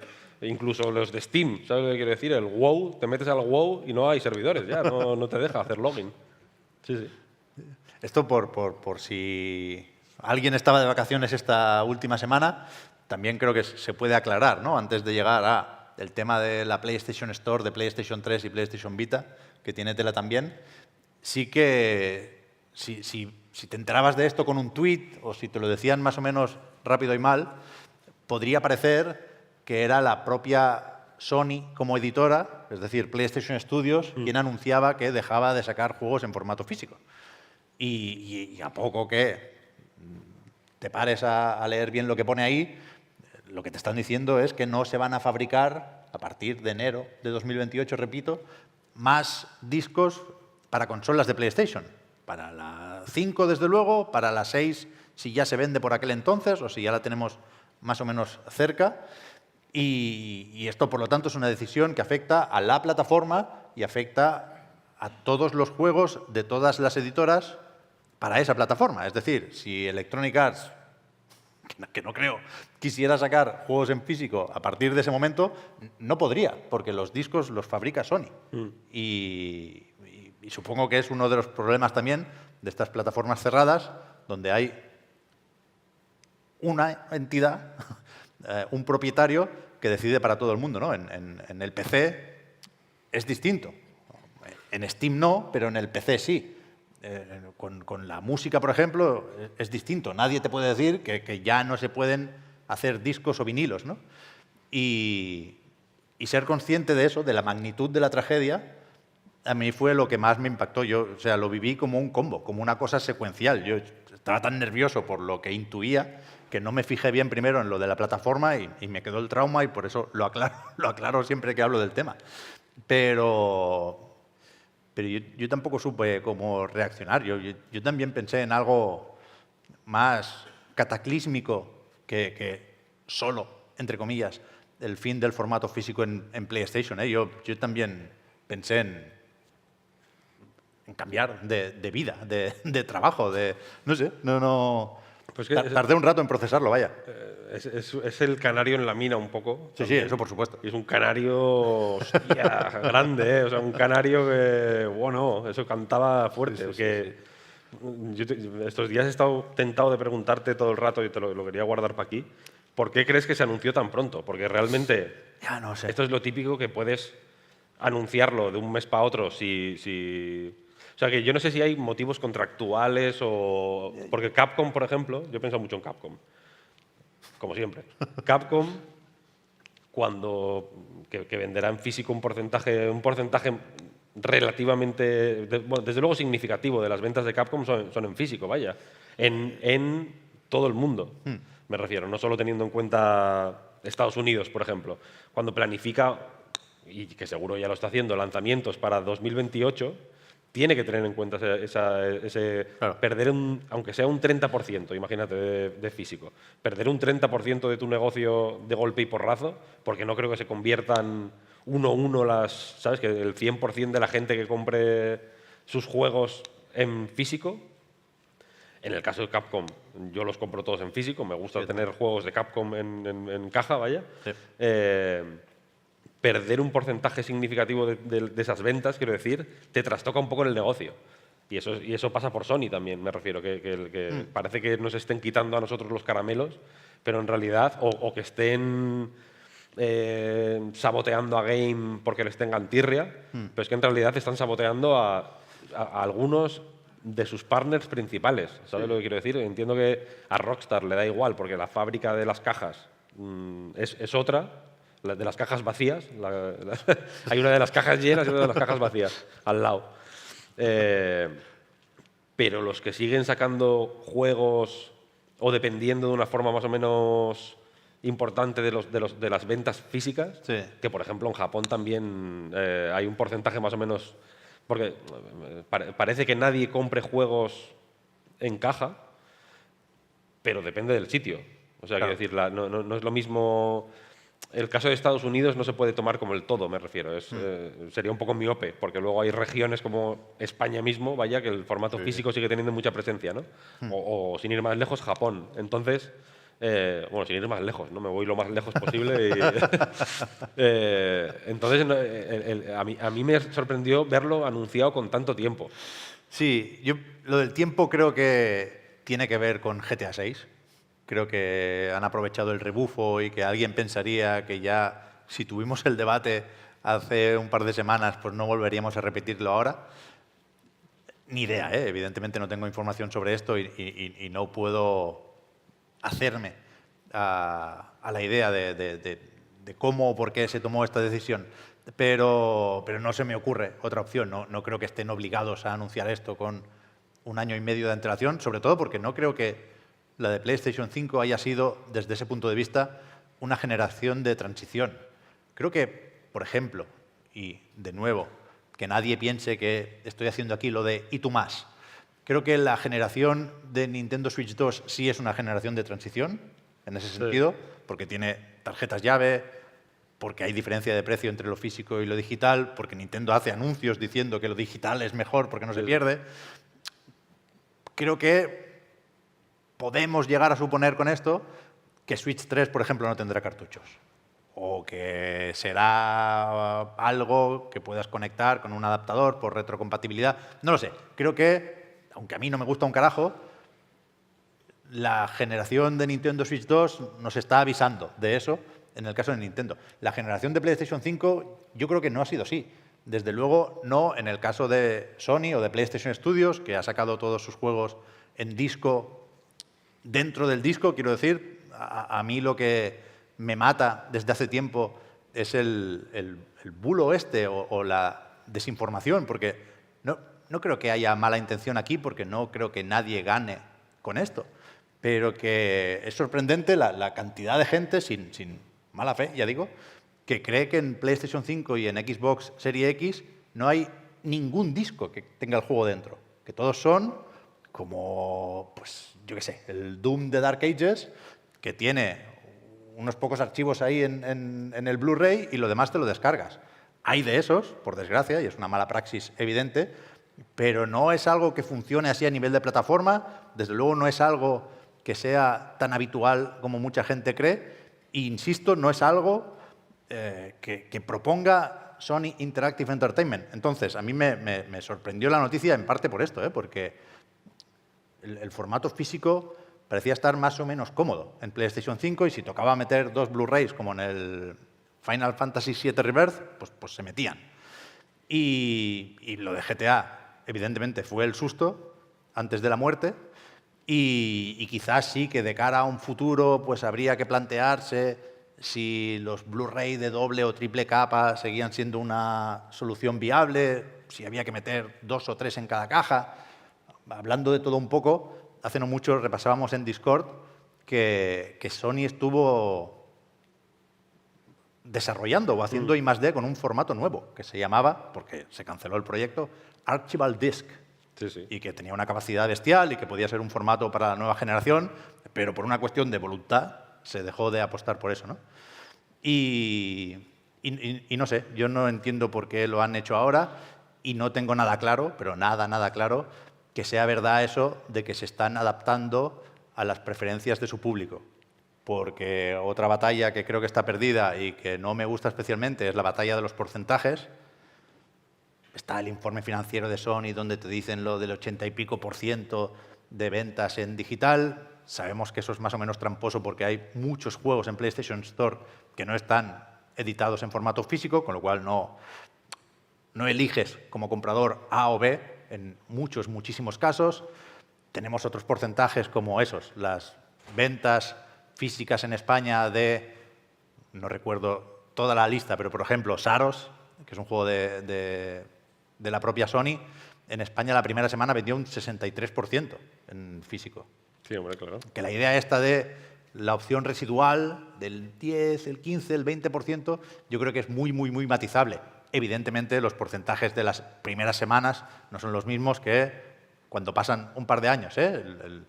incluso los de Steam, ¿sabes lo que quiero decir? El WoW, te metes al WoW y no hay servidores ya, no te deja hacer login. Sí. Esto por si alguien estaba de vacaciones esta última semana, también creo que se puede aclarar, ¿no? Antes de llegar a el tema de la PlayStation Store, de PlayStation 3 y PlayStation Vita, que tiene tela también, sí que si te enterabas de esto con un tweet o si te lo decían más o menos rápido y mal, podría parecer que era la propia Sony como editora, es decir, PlayStation Studios, quien anunciaba que dejaba de sacar juegos en formato físico. Y a poco que te pares a leer bien lo que pone ahí, lo que te están diciendo es que no se van a fabricar, a partir de enero de 2028, repito, más discos para consolas de PlayStation. Para la 5, desde luego, para la 6, si ya se vende por aquel entonces, o si ya la tenemos más o menos cerca. Y esto, por lo tanto, es una decisión que afecta a la plataforma y afecta a todos los juegos de todas las editoras para esa plataforma. Es decir, si Electronic Arts, que no creo, quisiera sacar juegos en físico a partir de ese momento, no podría, porque los discos los fabrica Sony. Y supongo que es uno de los problemas también de estas plataformas cerradas, donde hay una entidad, un propietario que decide para todo el mundo, ¿no? En el PC es distinto. En Steam no, pero en el PC sí. Con la música, por ejemplo, es distinto. Nadie te puede decir que ya no se pueden hacer discos o vinilos, ¿no? Y ser consciente de eso, de la magnitud de la tragedia, a mí fue lo que más me impactó. Yo, o sea, lo viví como un combo, como una cosa secuencial. Yo estaba tan nervioso por lo que intuía que no me fijé bien primero en lo de la plataforma y me quedó el trauma, y por eso lo aclaro siempre que hablo del tema. Pero yo tampoco supe cómo reaccionar. Yo también pensé en algo más cataclísmico que solo, entre comillas, el fin del formato físico en PlayStation. Yo también pensé en cambiar de vida, de trabajo, no sé, Pues tardé un rato en procesarlo, vaya. Es el canario en la mina un poco. Sí, también. eso por supuesto. Y es un canario, hostia, grande, ¿eh? O sea, un canario que, bueno, eso cantaba fuerte. Estos días he estado tentado de preguntarte todo el rato, y te lo quería guardar para aquí, ¿por qué crees que se anunció tan pronto? Porque realmente Ya no sé. esto es lo típico que puedes anunciarlo de un mes para otro O sea, que yo no sé si hay motivos contractuales o... Porque Capcom, por ejemplo, yo he pensado mucho en Capcom, como siempre. Capcom, que venderá en físico un porcentaje relativamente, bueno, desde luego significativo de las ventas de Capcom son en físico, vaya, en todo el mundo, me refiero, no solo teniendo en cuenta Estados Unidos, por ejemplo. Cuando planifica, y que seguro ya lo está haciendo, lanzamientos para 2028, tiene que tener en cuenta ese Claro. perder, aunque sea un 30%, imagínate, de físico, perder un 30% de tu negocio de golpe y porrazo, porque no creo que se conviertan uno a uno ¿sabes? Que el 100% de la gente que compre sus juegos en físico. En el caso de Capcom, yo los compro todos en físico, me gusta tener juegos de Capcom en caja, vaya. Sí. Perder un porcentaje significativo de esas ventas, quiero decir, te trastoca un poco en el negocio. Y eso pasa por Sony también, me refiero, que parece que nos estén quitando a nosotros los caramelos, pero en realidad, o que estén saboteando a Game porque les tengan tirria, pero es que en realidad están saboteando a algunos de sus partners principales. ¿Sabes lo que quiero decir? Entiendo que a Rockstar le da igual, porque la fábrica de las cajas es otra, la de las cajas vacías. Hay una de las cajas llenas y otra de las cajas vacías al lado. Pero los que siguen sacando juegos o dependiendo de una forma más o menos importante de las ventas físicas, Sí. que por ejemplo en Japón también hay un porcentaje más o menos, porque parece que nadie compre juegos en caja, pero depende del sitio. O sea, Claro. quiero decir, no es lo mismo. El caso de Estados Unidos no se puede tomar como el todo, me refiero. Sería un poco miope, porque luego hay regiones como España mismo, vaya, que el formato físico sigue teniendo mucha presencia, ¿no? O sin ir más lejos, Japón. Entonces, bueno, sin ir más lejos, ¿no? Me voy lo más lejos posible. Entonces, a mí me sorprendió verlo anunciado con tanto tiempo. Sí, yo lo del tiempo creo que tiene que ver con GTA 6. Creo que han aprovechado el rebufo y que alguien pensaría que ya, si tuvimos el debate hace un par de semanas, pues no volveríamos a repetirlo ahora. Ni idea, ¿eh? Evidentemente no tengo información sobre esto y no puedo hacerme a la idea de cómo o por qué se tomó esta decisión. Pero no se me ocurre otra opción. No creo que estén obligados a anunciar esto con un año y medio de antelación, sobre todo porque no creo que la de PlayStation 5 haya sido, desde ese punto de vista, una generación de transición. Creo que, por ejemplo, y de nuevo, que nadie piense que estoy haciendo aquí lo de ¿y tú más? Creo que la generación de Nintendo Switch 2 sí es una generación de transición, en ese sentido, porque tiene tarjetas llave, porque hay diferencia de precio entre lo físico y lo digital, porque Nintendo hace anuncios diciendo que lo digital es mejor porque no se pierde. Creo que podemos llegar a suponer con esto que Switch 3, por ejemplo, no tendrá cartuchos. O que será algo que puedas conectar con un adaptador por retrocompatibilidad. No lo sé. Creo que, aunque a mí no me gusta un carajo, la generación de Nintendo Switch 2 nos está avisando de eso en el caso de Nintendo. La generación de PlayStation 5 yo creo que no ha sido así. Desde luego no en el caso de Sony o de PlayStation Studios, que ha sacado todos sus juegos en disco, dentro del disco, quiero decir. A mí lo que me mata desde hace tiempo es el bulo o la desinformación, porque no creo que haya mala intención aquí, porque no creo que nadie gane con esto, pero que es sorprendente la cantidad de gente, sin mala fe, ya digo, que cree que en PlayStation 5 y en Xbox Series X no hay ningún disco que tenga el juego dentro, que todos son como, pues, yo qué sé, el Doom de Dark Ages, que tiene unos pocos archivos ahí en el Blu-ray y lo demás te lo descargas. Hay de esos, por desgracia, y es una mala praxis evidente, pero no es algo que funcione así a nivel de plataforma, desde luego no es algo que sea tan habitual como mucha gente cree, e insisto, no es algo que proponga Sony Interactive Entertainment. Entonces, a mí me sorprendió la noticia en parte por esto, porque el formato físico parecía estar más o menos cómodo en PlayStation 5 y si tocaba meter 2 Blu-rays como en el Final Fantasy VII Rebirth, pues se metían. Y lo de GTA, evidentemente, fue el susto antes de la muerte y quizás sí que de cara a un futuro pues habría que plantearse si los Blu-ray de doble o triple capa seguían siendo una solución viable, si había que meter 2 o 3 en cada caja. Hablando de todo un poco, hace no mucho repasábamos en Discord que Sony estuvo desarrollando o haciendo I+D con un formato nuevo que se llamaba, porque se canceló el proyecto, Archival Disc. Sí. Y que tenía una capacidad bestial y que podía ser un formato para la nueva generación, pero por una cuestión de voluntad se dejó de apostar por eso, ¿no? Y no sé, yo no entiendo por qué lo han hecho ahora y no tengo nada claro, pero nada claro, que sea verdad eso de que se están adaptando a las preferencias de su público. Porque otra batalla que creo que está perdida y que no me gusta especialmente es la batalla de los porcentajes. Está el informe financiero de Sony donde te dicen lo del 80 y pico % de ventas en digital. Sabemos que eso es más o menos tramposo porque hay muchos juegos en PlayStation Store que no están editados en formato físico, con lo cual no eliges como comprador A o B en muchísimos casos. Tenemos otros porcentajes como esos, las ventas físicas en España de, no recuerdo toda la lista, pero por ejemplo Saros, que es un juego de la propia Sony, en España la primera semana vendió un 63% en físico. Sí, hombre, claro. Que la idea esta de la opción residual del 10, el 15, el 20%, yo creo que es muy matizable. Evidentemente, los porcentajes de las primeras semanas no son los mismos que cuando pasan un par de años. El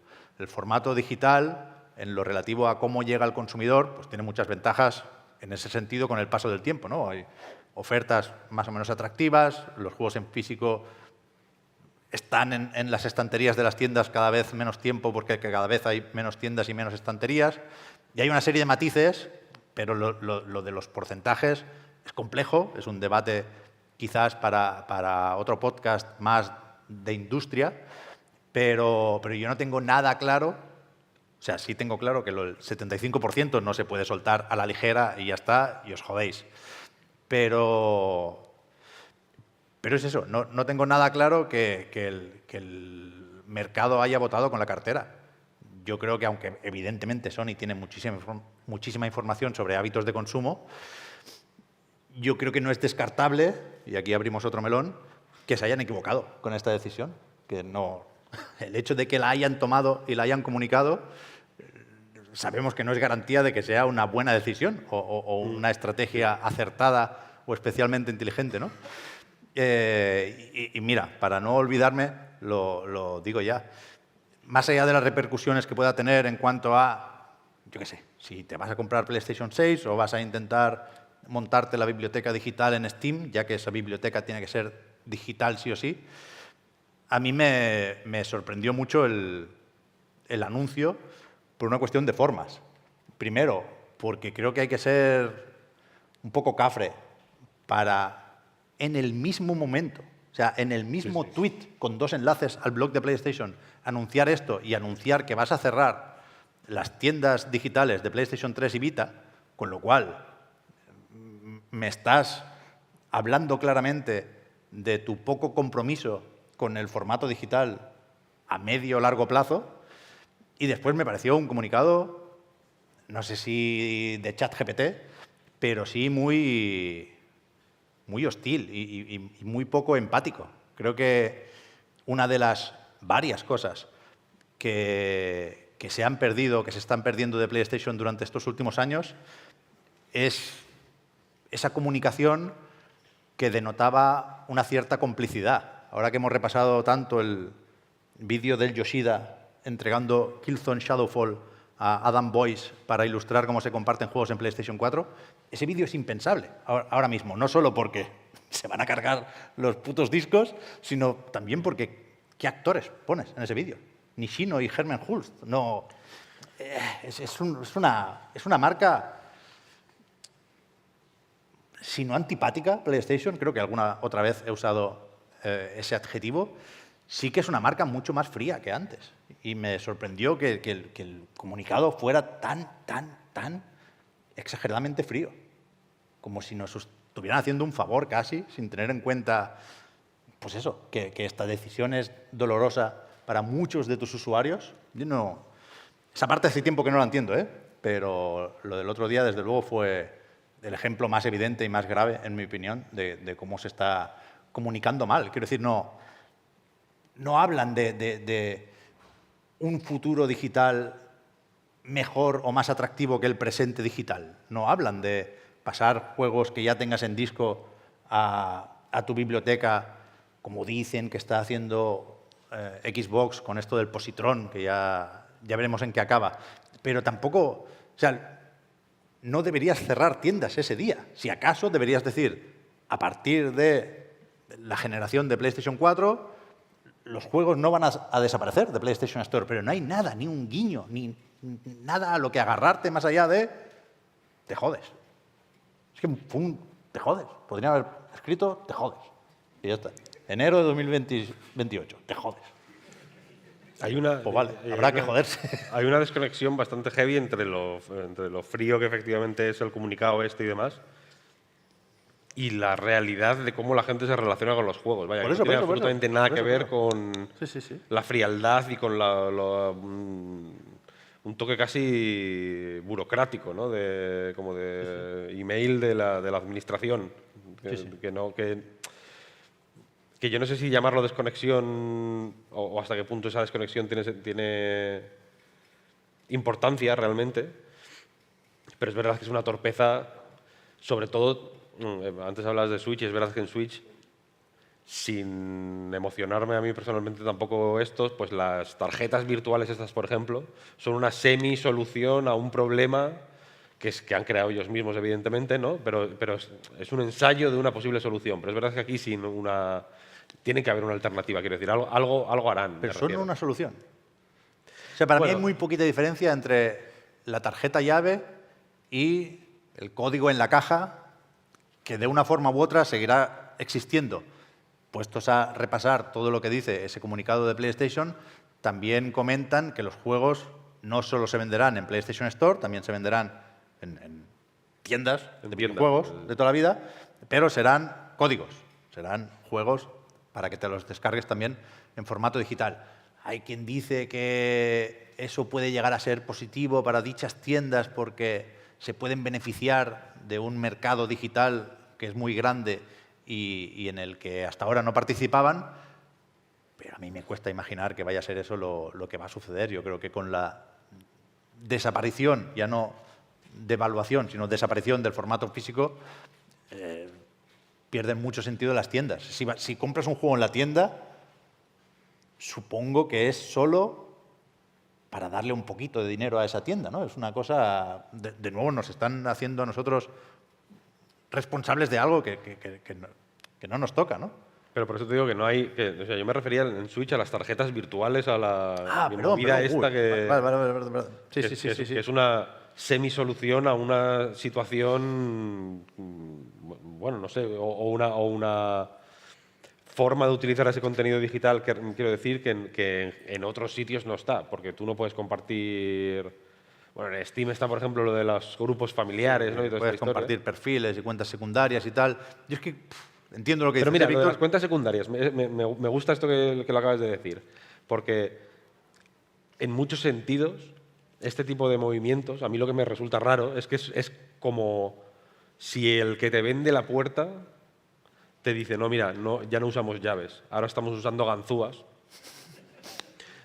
formato digital, en lo relativo a cómo llega al consumidor, pues tiene muchas ventajas en ese sentido con el paso del tiempo, ¿no? Hay ofertas más o menos atractivas, los juegos en físico están en las estanterías de las tiendas cada vez menos tiempo porque cada vez hay menos tiendas y menos estanterías. Y hay una serie de matices, pero lo de los porcentajes es complejo, es un debate quizás para otro podcast más de industria, pero yo no tengo nada claro, o sea, sí tengo claro que el 75% no se puede soltar a la ligera y ya está, y os jodéis. Pero es eso, no tengo nada claro que el mercado haya votado con la cartera. Yo creo que aunque evidentemente Sony tiene muchísima información sobre hábitos de consumo, yo creo que no es descartable, y aquí abrimos otro melón, que se hayan equivocado con esta decisión. Que no, el hecho de que la hayan tomado y la hayan comunicado, sabemos que no es garantía de que sea una buena decisión o una estrategia acertada o especialmente inteligente, ¿no? Y mira, para no olvidarme, lo digo ya, más allá de las repercusiones que pueda tener en cuanto a, yo qué sé, si te vas a comprar PlayStation 6 o vas a intentar montarte la biblioteca digital en Steam, ya que esa biblioteca tiene que ser digital sí o sí. A mí me sorprendió mucho el anuncio por una cuestión de formas. Primero, porque creo que hay que ser un poco cafre para, en el mismo momento, o sea, en el mismo tweet con 2 enlaces al blog de PlayStation, anunciar esto y anunciar que vas a cerrar las tiendas digitales de PlayStation 3 y Vita, con lo cual me estás hablando claramente de tu poco compromiso con el formato digital a medio o largo plazo. Y después me pareció un comunicado, no sé si de ChatGPT, pero sí muy hostil y muy poco empático. Creo que una de las varias cosas que se han perdido, que se están perdiendo de PlayStation durante estos últimos años, es esa comunicación que denotaba una cierta complicidad. Ahora que hemos repasado tanto el vídeo del Yoshida entregando Killzone Shadowfall a Adam Boyce para ilustrar cómo se comparten juegos en PlayStation 4, ese vídeo es impensable ahora mismo, no solo porque se van a cargar los putos discos, sino también porque ¿qué actores pones en ese vídeo? Nishino y Herman Hulst. No, es una marca, si no antipática, PlayStation, creo que alguna otra vez he usado ese adjetivo, sí que es una marca mucho más fría que antes. Y me sorprendió que el comunicado fuera tan exageradamente frío. Como si nos estuvieran haciendo un favor casi, sin tener en cuenta, pues eso, que esta decisión es dolorosa para muchos de tus usuarios. Yo no... Esa parte hace tiempo que no la entiendo, pero lo del otro día, desde luego, fue el ejemplo más evidente y más grave, en mi opinión, de cómo se está comunicando mal. Quiero decir, no hablan de un futuro digital mejor o más atractivo que el presente digital. No hablan de pasar juegos que ya tengas en disco a tu biblioteca, como dicen que está haciendo Xbox con esto del positrón, que ya veremos en qué acaba. Pero tampoco, o sea, no deberías cerrar tiendas ese día. Si acaso deberías decir, a partir de la generación de PlayStation 4, los juegos no van a desaparecer de PlayStation Store, pero no hay nada, ni un guiño, ni nada a lo que agarrarte más allá de te jodes. Es que fue un te jodes. Podrían haber escrito te jodes. Y ya está. Enero de 2028, te jodes. Pues vale, habrá que joderse. Hay una desconexión bastante heavy entre lo frío que efectivamente es el comunicado y demás, y la realidad de cómo la gente se relaciona con los juegos. Vaya, Por que eso, no tiene por eso, absolutamente nada que ver con Sí. la frialdad y con un toque casi burocrático, ¿no? Como de email de la administración. Que yo no sé si llamarlo desconexión o hasta qué punto esa desconexión tiene importancia realmente, pero es verdad que es una torpeza, sobre todo, antes hablabas de Switch, y es verdad que en Switch, sin emocionarme a mí personalmente tampoco estos, pues las tarjetas virtuales estas, por ejemplo, son una semi-solución a un problema que han creado ellos mismos, evidentemente, ¿no? Pero es un ensayo de una posible solución. Pero es verdad que aquí tiene que haber una alternativa, quiero decir, algo harán. Pero son una solución. O sea, para mí hay muy poquita diferencia entre la tarjeta llave y el código en la caja, que de una forma u otra seguirá existiendo. Puestos a repasar todo lo que dice ese comunicado de PlayStation, también comentan que los juegos no solo se venderán en PlayStation Store, también se venderán en tiendas de videojuegos de toda la vida, pero serán códigos, serán juegos para que te los descargues también en formato digital. Hay quien dice que eso puede llegar a ser positivo para dichas tiendas porque se pueden beneficiar de un mercado digital que es muy grande y en el que hasta ahora no participaban, pero a mí me cuesta imaginar que vaya a ser eso lo que va a suceder. Yo creo que con la desaparición, ya no devaluación, sino desaparición del formato físico, pierden mucho sentido las tiendas. Si compras un juego en la tienda, supongo que es solo para darle un poquito de dinero a esa tienda, ¿no? Es una cosa... De nuevo, nos están haciendo a nosotros responsables de algo que no nos toca, ¿no? Pero por eso te digo que no hay... o sea, yo me refería en Switch a las tarjetas virtuales, a la movida esta que... Vale. Sí. Que es una semisolución a una situación, bueno, no sé, o una forma de utilizar ese contenido digital, que quiero decir, que en otros sitios no está, porque tú no puedes compartir... Bueno, en Steam está, por ejemplo, lo de los grupos familiares, ¿no? Y toda Puedes esta historia. compartir perfiles y cuentas secundarias y tal. Yo es que entiendo lo que Pero dices, mira, lo de Víctor. las cuentas secundarias, me gusta esto que lo acabas de decir, porque en muchos sentidos este tipo de movimientos, a mí lo que me resulta raro es que es como si el que te vende la puerta te dice, no, mira, ya no usamos llaves, ahora estamos usando ganzúas,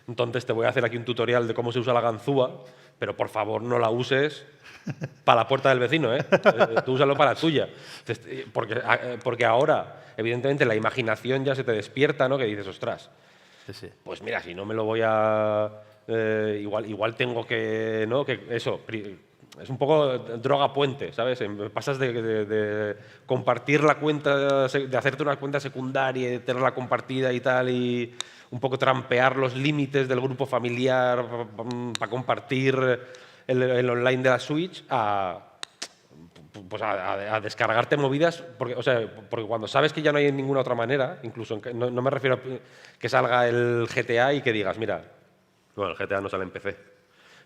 entonces te voy a hacer aquí un tutorial de cómo se usa la ganzúa, pero por favor no la uses para la puerta del vecino, ¿eh? Tú úsalo para la tuya. Porque ahora, evidentemente, la imaginación ya se te despierta, ¿no? Que dices, ostras, Sí. pues mira, si no me lo voy a... igual tengo que... ¿no? Que eso, es un poco droga puente, ¿sabes? Pasas de compartir la cuenta, de hacerte una cuenta secundaria y de tenerla compartida y tal, y un poco trampear los límites del grupo familiar para compartir el online de la Switch a descargarte movidas, porque cuando sabes que ya no hay ninguna otra manera, incluso no me refiero a que salga el GTA y que digas, mira, bueno, el GTA no sale en PC,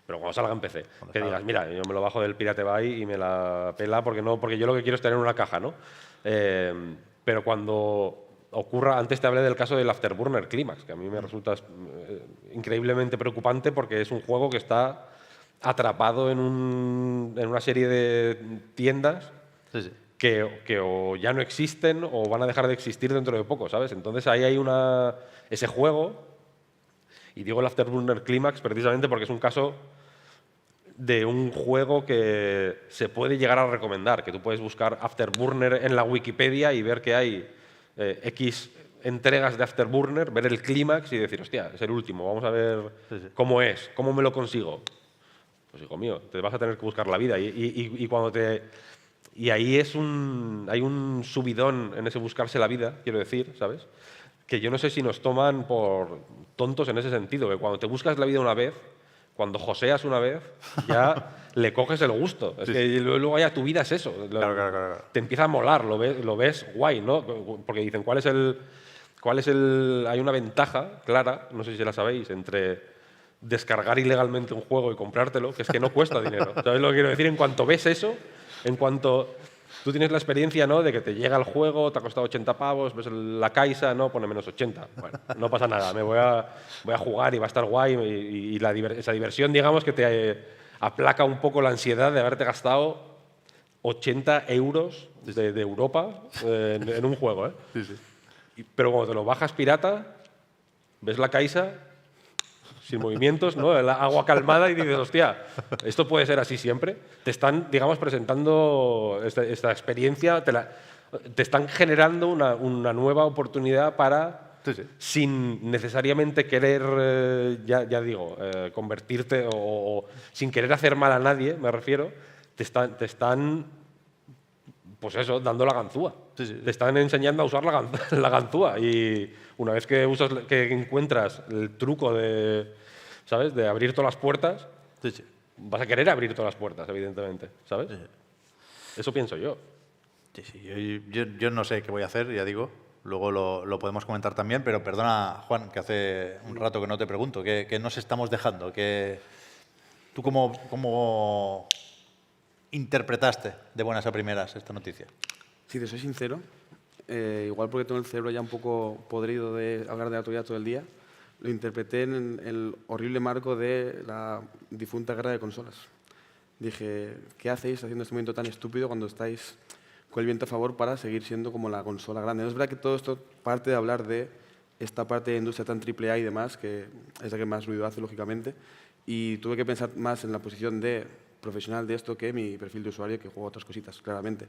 pero cuando salga en PC, que digas, mira, yo me lo bajo del Pirate Bay y me la pela porque yo lo que quiero es tener una caja, ¿no? Pero cuando ocurra, antes te hablé del caso del Afterburner Climax, que a mí me resulta increíblemente preocupante porque es un juego que está atrapado en una serie de tiendas que o ya no existen o van a dejar de existir dentro de poco, ¿sabes? Entonces ahí hay ese juego, y digo el Afterburner Climax precisamente porque es un caso de un juego que se puede llegar a recomendar, que tú puedes buscar Afterburner en la Wikipedia y ver que hay X entregas de Afterburner, ver el clímax y decir, hostia, es el último, vamos a ver cómo es, cómo me lo consigo. Pues hijo mío, te vas a tener que buscar la vida. Y ahí hay un subidón en ese buscarse la vida, quiero decir, ¿sabes? Que yo no sé si nos toman por tontos en ese sentido, que cuando te buscas la vida una vez, cuando joseas una vez, ya le coges el gusto. Es que luego ya tu vida es eso. Claro. Te empieza a molar, lo ves guay, ¿no? Porque dicen, ¿cuál es el...? Hay una ventaja clara, no sé si la sabéis, entre descargar ilegalmente un juego y comprártelo, que es que no cuesta dinero. ¿Sabes lo que quiero decir? En cuanto ves eso, en cuanto tú tienes la experiencia, ¿no?, de que te llega el juego, te ha costado 80 pavos, ves la Caixa, no, pone menos 80. Bueno, no pasa nada, me voy a jugar y va a estar guay y esa diversión, digamos, que te aplaca un poco la ansiedad de haberte gastado 80 euros de Europa en un juego, ¿eh? Pero cuando te lo bajas pirata, ves la Caixa sin movimientos, ¿no? El agua calmada y dices, hostia, esto puede ser así siempre. Te están, digamos, presentando esta experiencia, te están generando una nueva oportunidad para, sin necesariamente querer, ya digo, convertirte o sin querer hacer mal a nadie, me refiero, te están pues eso, dando la ganzúa. Te están enseñando a usar la ganzúa. Y una vez que encuentras el truco de, ¿sabes?, de abrir todas las puertas, vas a querer abrir todas las puertas, evidentemente, ¿sabes? Eso pienso yo. Yo no sé qué voy a hacer, ya digo. Luego lo podemos comentar también, pero perdona, Juan, que hace un rato que no te pregunto. ¿Qué nos estamos dejando? ¿Tú cómo interpretaste de buenas a primeras esta noticia? Si te soy sincero, igual porque tengo el cerebro ya un poco podrido de hablar de la actualidad todo el día, lo interpreté en el horrible marco de la difunta guerra de consolas. Dije, ¿qué hacéis haciendo este movimiento tan estúpido cuando estáis con el viento a favor para seguir siendo como la consola grande? No es verdad que todo esto parte de hablar de esta parte de industria tan AAA y demás, que es la que más ruido hace, lógicamente, y tuve que pensar más en la posición de profesional de esto que mi perfil de usuario, que juego otras cositas, claramente.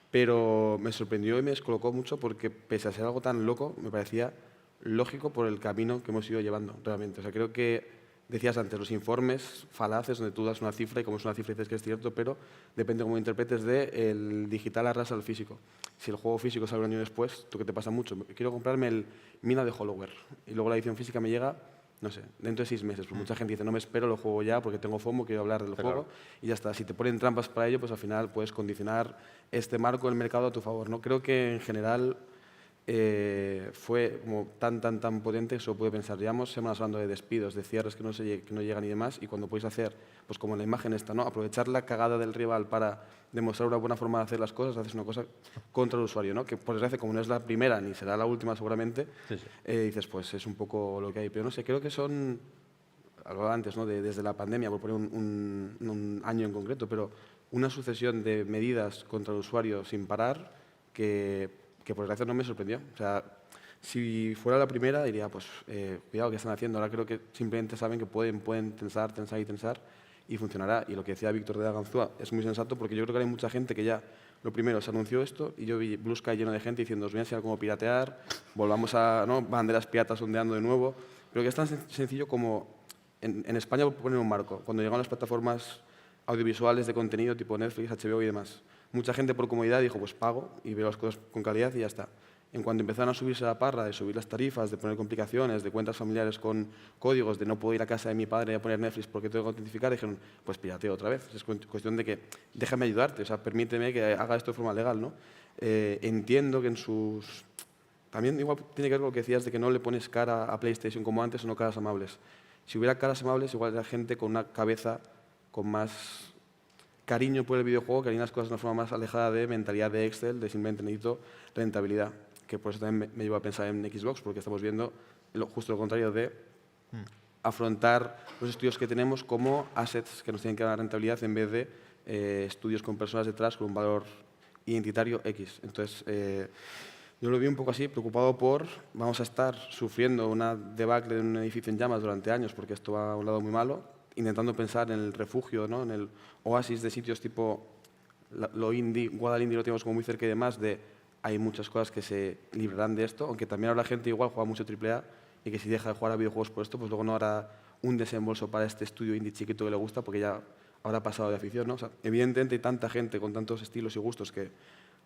Pero me sorprendió y me descolocó mucho porque, pese a ser algo tan loco, me parecía lógico por el camino que hemos ido llevando, realmente. O sea, creo que decías antes, los informes falaces donde tú das una cifra y como es una cifra dices que es cierto, pero depende cómo interpretes de el digital arrasa al físico. Si el juego físico sale un año después, ¿tú qué te pasa mucho? Quiero comprarme el Mina de Hollower y luego la edición física me llega, no sé, dentro de 6 meses. Pues mucha gente dice, no me espero, lo juego ya porque tengo FOMO, quiero hablar del juego y ya está. Si te ponen trampas para ello, pues al final puedes condicionar este marco del mercado a tu favor, ¿no? Creo que en general fue como tan potente que solo pude pensar, llevamos semanas hablando de despidos, de cierres que no llegan y demás, y cuando podéis hacer, pues como en la imagen esta, ¿no? Aprovechar la cagada del rival para demostrar una buena forma de hacer las cosas, haces una cosa contra el usuario, ¿no? Que por desgracia, como no es la primera ni será la última seguramente, dices, pues es un poco lo que hay. Pero no sé, creo que son, hablaba antes, ¿no? Desde la pandemia, por poner un año en concreto, pero una sucesión de medidas contra el usuario sin parar que por desgracia no me sorprendió. O sea, si fuera la primera diría, pues cuidado, ¿qué están haciendo? Ahora creo que simplemente saben que pueden tensar y funcionará. Y lo que decía Víctor de Daganzúa es muy sensato porque yo creo que hay mucha gente que ya, lo primero, se anunció esto y yo vi Blue Sky lleno de gente diciendo, os voy a enseñar cómo piratear, volvamos a, ¿no? Banderas piratas ondeando de nuevo. Creo que es tan sencillo como, en España, por poner un marco, cuando llegaron las plataformas audiovisuales de contenido tipo Netflix, HBO y demás, mucha gente por comodidad dijo, pues pago y veo las cosas con calidad y ya está. En cuanto empezaron a subirse la parra, de subir las tarifas, de poner complicaciones, de cuentas familiares con códigos, de no puedo ir a casa de mi padre a poner Netflix porque tengo que autentificar, dijeron, pues pirateo otra vez. Es cuestión de que déjame ayudarte, o sea, permíteme que haga esto de forma legal, ¿no? Entiendo que en sus... También igual tiene que ver con lo que decías de que no le pones cara a PlayStation como antes o no caras amables. Si hubiera caras amables, igual era gente con una cabeza con más cariño por el videojuego, que harían las cosas de una forma más alejada de mentalidad de Excel, de simplemente necesito rentabilidad, que por eso también me llevó a pensar en Xbox, porque estamos viendo justo lo contrario de afrontar los estudios que tenemos como assets que nos tienen que dar rentabilidad en vez de estudios con personas detrás con un valor identitario X. Entonces, yo lo vi un poco así, preocupado por vamos a estar sufriendo una debacle de un edificio en llamas durante años, porque esto va a un lado muy malo, intentando pensar en el refugio, ¿no? En el oasis de sitios tipo lo indie, Guadalindí lo tenemos como muy cerca y demás, hay muchas cosas que se librarán de esto, aunque también ahora la gente igual juega mucho AAA y que si deja de jugar a videojuegos por esto, pues luego no hará un desembolso para este estudio indie chiquito que le gusta porque ya habrá pasado de afición, ¿no? O sea, evidentemente hay tanta gente con tantos estilos y gustos que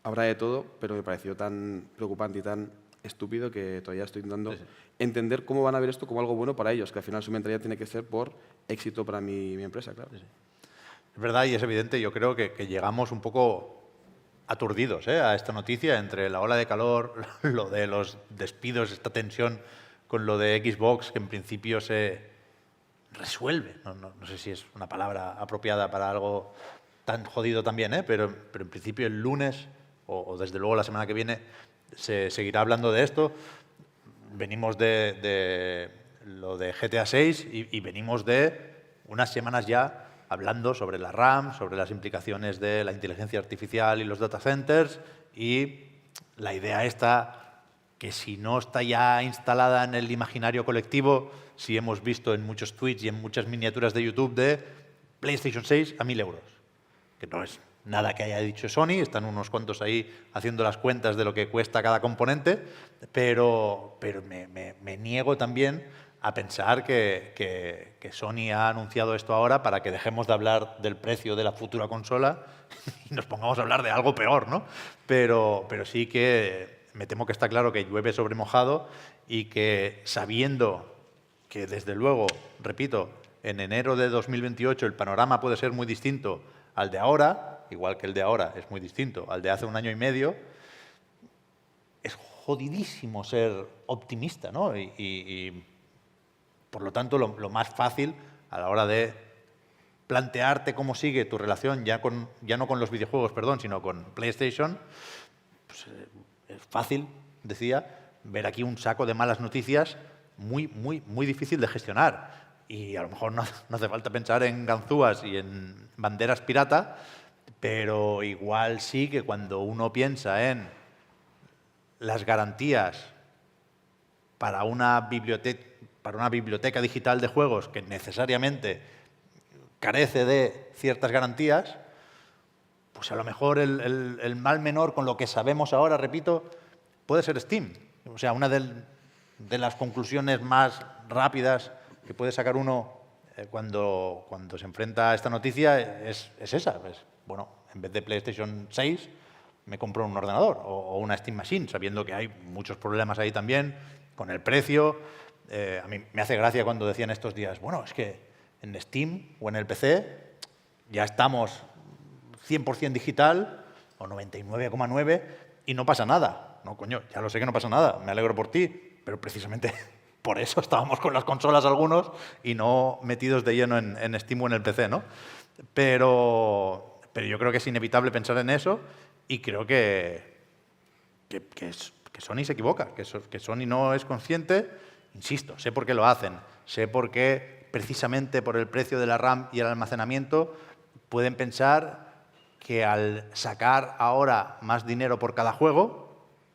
habrá de todo, pero me pareció tan preocupante y tan estúpido que todavía estoy intentando entender cómo van a ver esto como algo bueno para ellos, que al final su mentalidad tiene que ser por éxito para mi empresa, claro. Es verdad y es evidente, yo creo que llegamos un poco aturdidos a esta noticia entre la ola de calor, lo de los despidos, esta tensión con lo de Xbox, que en principio se resuelve. No sé si es una palabra apropiada para algo tan jodido también, pero en principio el lunes o desde luego la semana que viene se seguirá hablando de esto. Venimos de lo de GTA 6 y venimos de unas semanas ya hablando sobre la RAM, sobre las implicaciones de la inteligencia artificial y los data centers y la idea esta que si no está ya instalada en el imaginario colectivo, si hemos visto en muchos tweets y en muchas miniaturas de YouTube de PlayStation 6 a 1.000 euros, que no es nada que haya dicho Sony, están unos cuantos ahí haciendo las cuentas de lo que cuesta cada componente, pero me niego también a pensar que Sony ha anunciado esto ahora para que dejemos de hablar del precio de la futura consola y nos pongamos a hablar de algo peor, ¿no? Pero sí que me temo que está claro que llueve sobre mojado y que sabiendo que desde luego, repito, en enero de 2028 el panorama puede ser muy distinto al de ahora, igual que el de ahora es muy distinto al de hace un año y medio, es jodidísimo ser optimista, ¿no? Y por lo tanto, lo más fácil a la hora de plantearte cómo sigue tu relación, ya no con los videojuegos, perdón, sino con PlayStation, pues, es fácil, decía, ver aquí un saco de malas noticias muy difícil de gestionar. Y a lo mejor no hace falta pensar en ganzúas y en banderas pirata, pero igual sí que cuando uno piensa en las garantías para una biblioteca digital de juegos que necesariamente carece de ciertas garantías, pues a lo mejor el mal menor con lo que sabemos ahora, repito, puede ser Steam. O sea, una de las conclusiones más rápidas que puede sacar uno cuando se enfrenta a esta noticia es esa. Bueno, en vez de PlayStation 6 me compro un ordenador o una Steam Machine, sabiendo que hay muchos problemas ahí también con el precio. A mí me hace gracia cuando decían estos días, bueno, es que en Steam o en el PC ya estamos 100% digital o 99,9 y no pasa nada. No, coño, ya lo sé que no pasa nada, me alegro por ti, pero precisamente por eso estábamos con las consolas algunos y no metidos de lleno en Steam o en el PC, ¿no? Pero yo creo que es inevitable pensar en eso y creo que Sony se equivoca, que Sony no es consciente. Insisto, sé por qué lo hacen, sé por qué precisamente por el precio de la RAM y el almacenamiento pueden pensar que al sacar ahora más dinero por cada juego,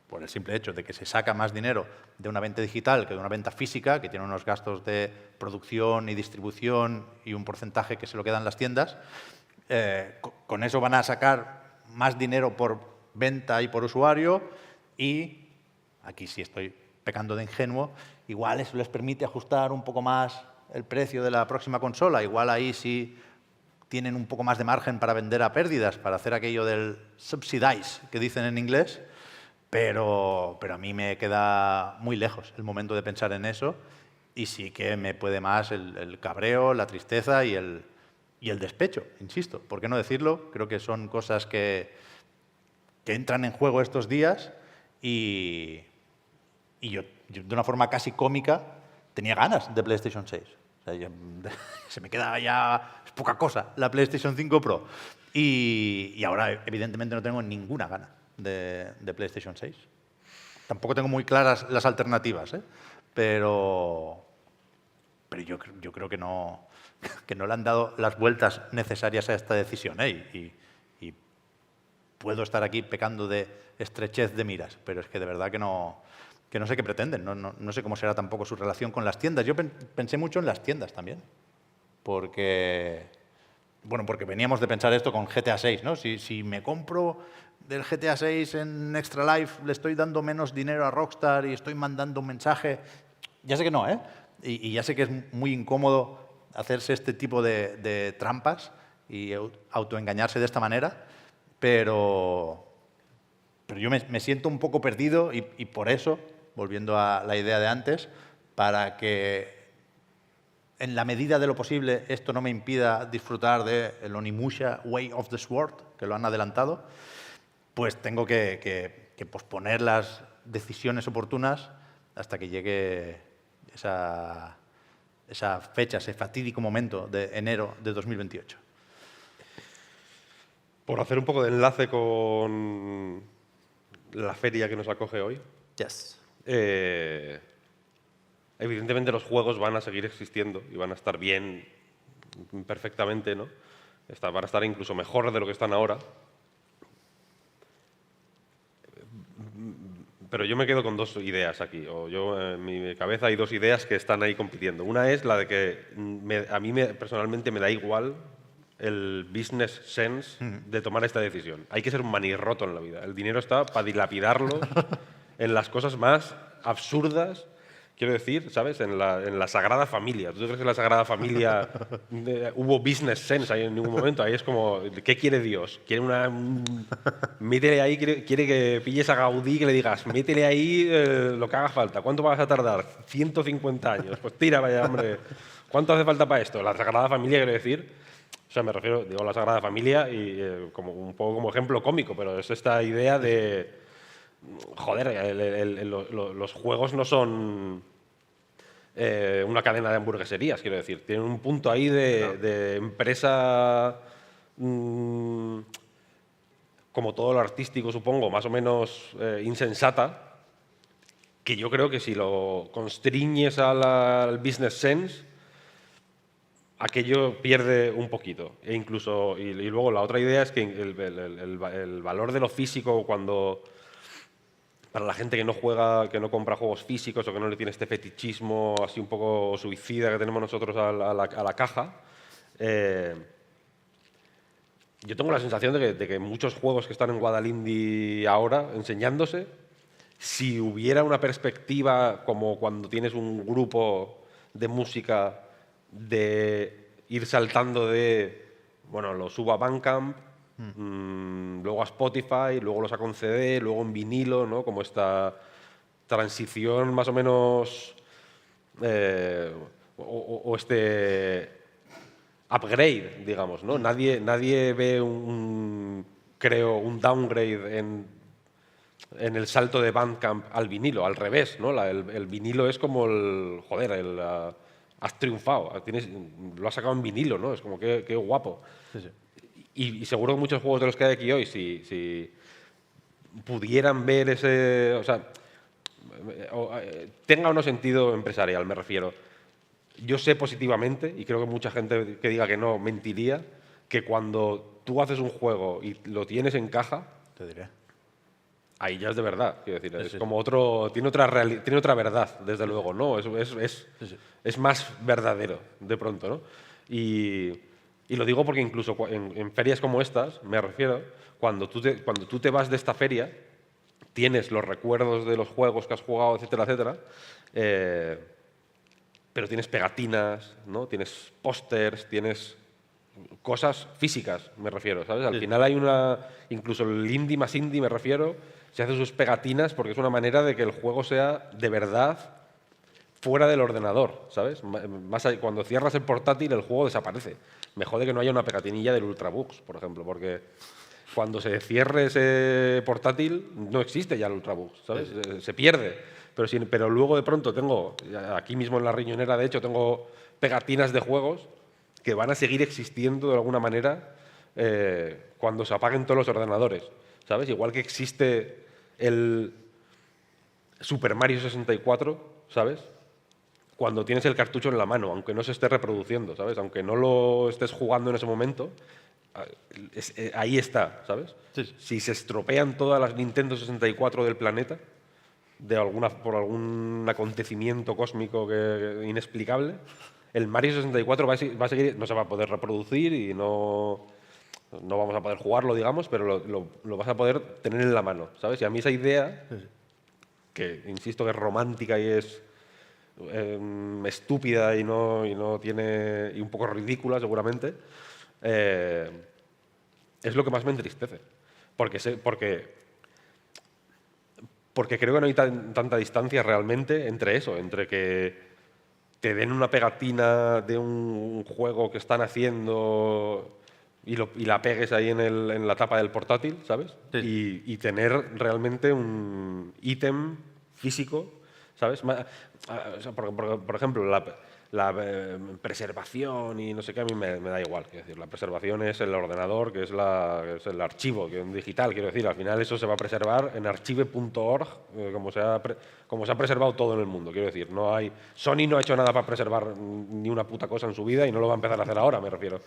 por el simple hecho de que se saca más dinero de una venta digital que de una venta física, que tiene unos gastos de producción y distribución y un porcentaje que se lo quedan las tiendas, con eso van a sacar más dinero por venta y por usuario y, aquí sí estoy pecando de ingenuo, igual eso les permite ajustar un poco más el precio de la próxima consola, igual ahí sí tienen un poco más de margen para vender a pérdidas, para hacer aquello del subsidize, que dicen en inglés, pero a mí me queda muy lejos el momento de pensar en eso y sí que me puede más el cabreo, la tristeza y el despecho, insisto. ¿Por qué no decirlo? Creo que son cosas que entran en juego estos días y yo, de una forma casi cómica, tenía ganas de PlayStation 6. O sea, se me queda ya, es poca cosa, la PlayStation 5 Pro. Y ahora, evidentemente, no tengo ninguna gana de PlayStation 6. Tampoco tengo muy claras las alternativas, ¿eh? Pero yo creo que no le han dado las vueltas necesarias a esta decisión, ¿eh? Y puedo estar aquí pecando de estrechez de miras, pero es que de verdad que no sé qué pretenden, no sé cómo será tampoco su relación con las tiendas. Yo pensé mucho en las tiendas también, porque veníamos de pensar esto con GTA 6, ¿no? Si me compro del GTA 6 en Extra Life, le estoy dando menos dinero a Rockstar y estoy mandando un mensaje. Ya sé que no, ¿eh? Y ya sé que es muy incómodo hacerse este tipo de trampas y autoengañarse de esta manera, pero yo me siento un poco perdido y por eso, volviendo a la idea de antes, para que en la medida de lo posible esto no me impida disfrutar de el Onimusha Way of the Sword, que lo han adelantado, pues tengo que posponer las decisiones oportunas hasta que llegue esa fecha, ese fatídico momento de enero de 2028. Por hacer un poco de enlace con la feria que nos acoge hoy. Yes. Evidentemente los juegos van a seguir existiendo y van a estar bien, perfectamente, ¿no? Van a estar incluso mejor de lo que están ahora. Pero yo me quedo con dos ideas aquí. En mi cabeza hay dos ideas que están ahí compitiendo. Una es la de que a mí personalmente me da igual el business sense de tomar esta decisión. Hay que ser un manirroto en la vida. El dinero está para dilapidarlo en las cosas más absurdas. Quiero decir, ¿sabes? En la Sagrada Familia. ¿Tú crees que en la Sagrada Familia hubo business sense ahí en ningún momento? Ahí es como, ¿qué quiere Dios? Quiere métele ahí, quiere que pilles a Gaudí, que le digas, métele ahí lo que haga falta. ¿Cuánto vas a tardar? 150 años. Pues tira, vaya, hombre. ¿Cuánto hace falta para esto? La Sagrada Familia, quiero decir. O sea, me refiero, digo, a la Sagrada Familia y como un poco como ejemplo cómico, pero es esta idea de... Joder, los juegos no son una cadena de hamburgueserías, quiero decir. Tienen un punto ahí de empresa, como todo lo artístico, supongo, más o menos insensata, que yo creo que si lo constriñes al business sense, aquello pierde un poquito. E incluso, y luego la otra idea es que el valor de lo físico cuando... Para la gente que no juega, que no compra juegos físicos o que no le tiene este fetichismo así un poco suicida que tenemos nosotros a la caja, yo tengo la sensación de que muchos juegos que están en Guadalindi ahora enseñándose, si hubiera una perspectiva como cuando tienes un grupo de música de ir saltando de, bueno, lo subo a Bandcamp, luego a Spotify, luego lo saco en CD, luego en vinilo, ¿no? Como esta transición más o menos, o este upgrade, digamos, ¿no? Nadie ve creo, un downgrade en el salto de Bandcamp al vinilo, al revés, ¿no? El vinilo es como has triunfado, lo has sacado en vinilo, ¿no? Es como qué guapo. Sí, sí. Y seguro que muchos juegos de los que hay aquí hoy, si pudieran ver ese, o sea, tenga o no sentido empresarial, me refiero. Yo sé positivamente, y creo que mucha gente que diga que no mentiría, que cuando tú haces un juego y lo tienes en caja, Te diré. ahí ya es de verdad, quiero decir, Sí, es sí. como tiene otra verdad, desde luego, ¿no? Es más verdadero, de pronto, ¿no? Y lo digo porque incluso en ferias como estas, me refiero, cuando tú te vas de esta feria, tienes los recuerdos de los juegos que has jugado, etcétera, etcétera, pero tienes pegatinas, ¿no? Tienes pósters, tienes cosas físicas, me refiero, ¿sabes? Al final hay incluso el indie más indie, me refiero, se hace sus pegatinas porque es una manera de que el juego sea de verdad fuera del ordenador, ¿sabes? Cuando cierras el portátil, el juego desaparece. Me jode que no haya una pegatinilla del Ultrabooks, por ejemplo, porque cuando se cierre ese portátil no existe ya el Ultrabooks, ¿sabes? Se pierde. Pero luego de pronto tengo, aquí mismo en la riñonera, de hecho, tengo pegatinas de juegos que van a seguir existiendo de alguna manera cuando se apaguen todos los ordenadores, ¿sabes? Igual que existe el Super Mario 64, ¿sabes? Cuando tienes el cartucho en la mano, aunque no se esté reproduciendo, ¿sabes? Aunque no lo estés jugando en ese momento, ahí está, ¿sabes? Sí. Si se estropean todas las Nintendo 64 del planeta, por algún acontecimiento cósmico inexplicable, el Mario 64 va a seguir, no se va a poder reproducir y no vamos a poder jugarlo, digamos, pero lo vas a poder tener en la mano, ¿sabes? Y a mí esa idea, que insisto que es romántica y es estúpida y no tiene, y un poco ridícula seguramente, es lo que más me entristece. Porque creo que no hay tanta distancia realmente entre eso, entre que te den una pegatina de un juego que están haciendo y la pegues ahí en la tapa del portátil, ¿sabes? Sí. Y tener realmente un ítem físico, ¿sabes? O sea, por ejemplo, la preservación y no sé qué, a mí me da igual. Quiero decir, la preservación es el ordenador, que es el archivo que es digital. Quiero decir, al final eso se va a preservar en archive.org, como se ha preservado todo en el mundo. Quiero decir, Sony no ha hecho nada para preservar ni una puta cosa en su vida y no lo va a empezar a hacer ahora, me refiero.